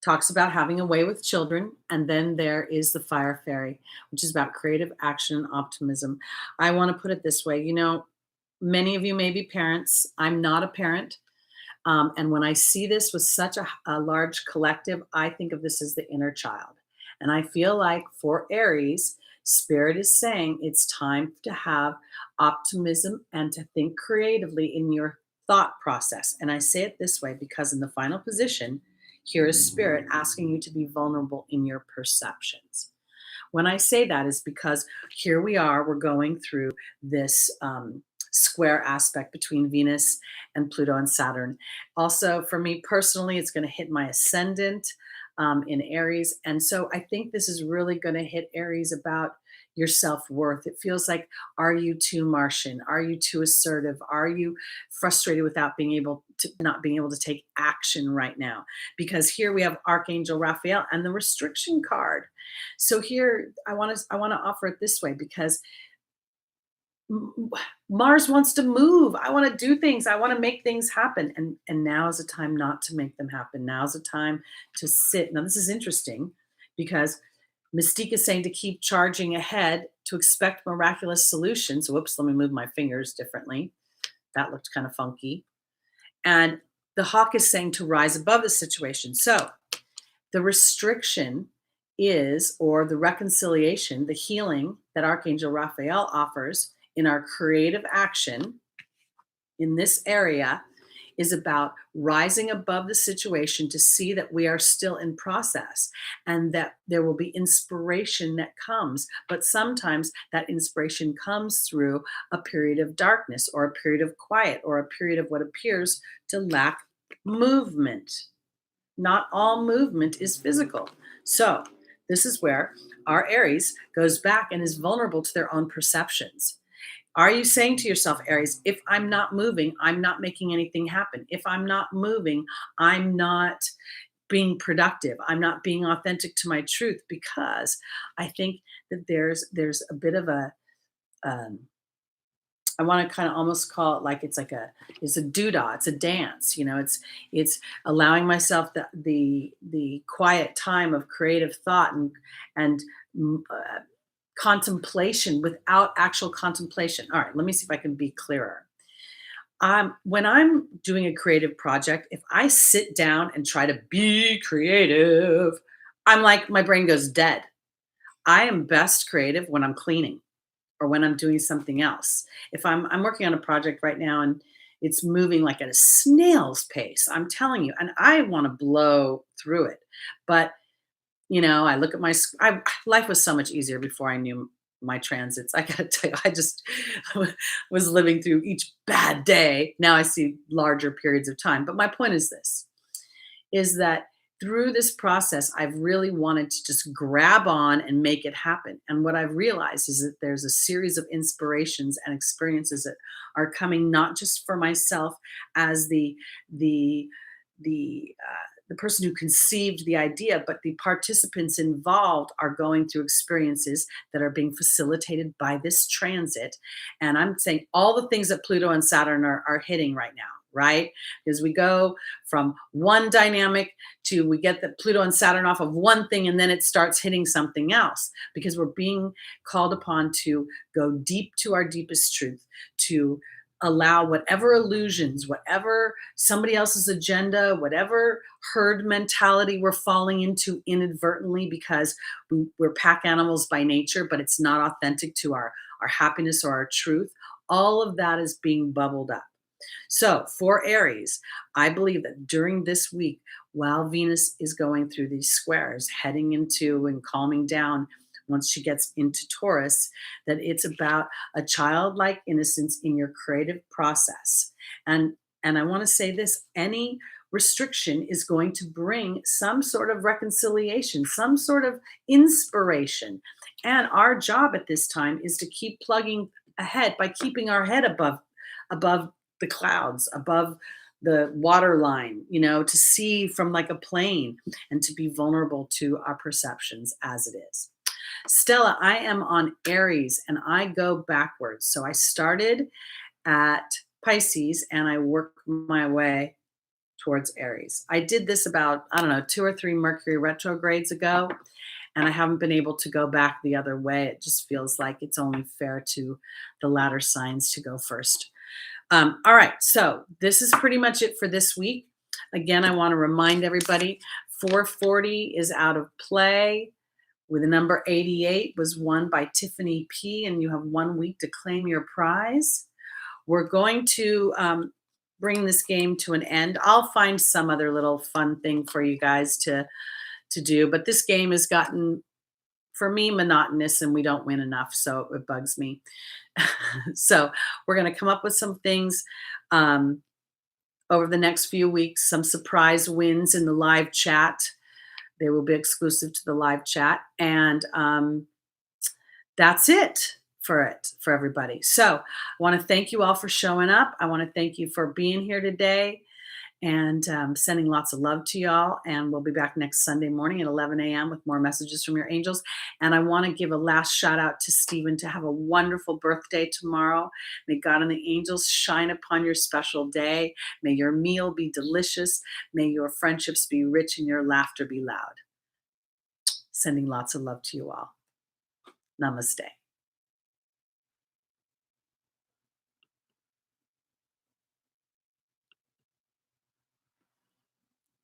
talks about having a way with children, and then there is the Fire Fairy, which is about creative action and optimism. I want to put it this way. Many of you may be parents. I'm not a parent. And when I see this with such a large collective, I think of this as the inner child. And I feel like for Aries, Spirit is saying it's time to have optimism and to think creatively in your thought process. And I say it this way because in the final position, here is Spirit asking you to be vulnerable in your perceptions. When I say that is because here we're going through this square aspect between Venus and Pluto and Saturn. Also, for me personally, it's going to hit my ascendant in Aries. And so I think this is really going to hit Aries about your self-worth. It feels like, are you too Martian? Are you too assertive? Are you frustrated without not being able to take action right now? Because here we have Archangel Raphael and the Restriction card. So here I want to offer it this way, because Mars wants to move. I want to do things. I want to make things happen. And now is the time not to make them happen. Now is the time to sit. Now this is interesting because Mystique is saying to keep charging ahead, to expect miraculous solutions. Whoops, let me move my fingers differently. That looked kind of funky. And the Hawk is saying to rise above the situation. So the restriction or the reconciliation, the healing that Archangel Raphael offers in our creative action in this area is about rising above the situation to see that we are still in process and that there will be inspiration that comes. But sometimes that inspiration comes through a period of darkness or a period of quiet or a period of what appears to lack movement. Not all movement is physical. So This is where our Aries goes back and is vulnerable to their own perceptions. Are you saying to yourself, Aries, if I'm not moving, I'm not making anything happen? If I'm not moving, I'm not being productive. I'm not being authentic to my truth, because I think that there's a bit of a um, I want to kind of almost call it like it's a doodah, it's a dance, it's allowing myself the quiet time of creative thought and contemplation without actual contemplation. All right, let me see if I can be clearer. When I'm doing a creative project, if I sit down and try to be creative, I'm like, my brain goes dead. I am best creative when I'm cleaning or when I'm doing something else. If I'm working on a project right now and it's moving like at a snail's pace, I'm telling you, and I want to blow through it. But I look at life was so much easier before I knew my transits. I gotta tell you, I just was living through each bad day. Now I see larger periods of time. But my point is this, is that through this process, I've really wanted to just grab on and make it happen. And what I've realized is that there's a series of inspirations and experiences that are coming, not just for myself as the the person who conceived the idea, but the participants involved are going through experiences that are being facilitated by this transit. And I'm saying all the things that Pluto and Saturn are hitting right now, right? Because we go from one dynamic to we get the Pluto and Saturn off of one thing, and then it starts hitting something else, because we're being called upon to go deep to our deepest truth, to allow whatever illusions, whatever somebody else's agenda, whatever herd mentality we're falling into inadvertently, because we're pack animals by nature, but it's not authentic to our happiness or our truth. All of that is being bubbled up. So for Aries, I believe that during this week, while Venus is going through these squares, heading into and calming down once she gets into Taurus, that it's about a childlike innocence in your creative process. And I want to say this, any restriction is going to bring some sort of reconciliation, some sort of inspiration. And our job at this time is to keep plugging ahead by keeping our head above the clouds, above the water line, to see from like a plane and to be vulnerable to our perceptions as it is. Stella, I am on Aries and I go backwards. So I started at Pisces and I work my way towards Aries. I did this about, I don't know, 2 or 3 Mercury retrogrades ago, and I haven't been able to go back the other way. It just feels like it's only fair to the latter signs to go first. All right, so this is pretty much it for this week. Again, I want to remind everybody, 440 is out of play. With the number 88 was won by Tiffany P, and you have 1 week to claim your prize. We're going to bring this game to an end. I'll find some other little fun thing for you guys to do, but this game has gotten, for me, monotonous, and we don't win enough, so it bugs me. So we're going to come up with some things over the next few weeks, some surprise wins in the live chat. They will be exclusive to the live chat. And that's it for everybody. So I want to thank you all for showing up. I want to thank you for being here today, and sending lots of love to y'all. And we'll be back next Sunday morning at 11 a.m. with more messages from your angels. And I want to give a last shout out to Stephen to have a wonderful birthday tomorrow. May God and the angels shine upon your special day. May your meal be delicious. May your friendships be rich and your laughter be loud. Sending lots of love to you all. Namaste.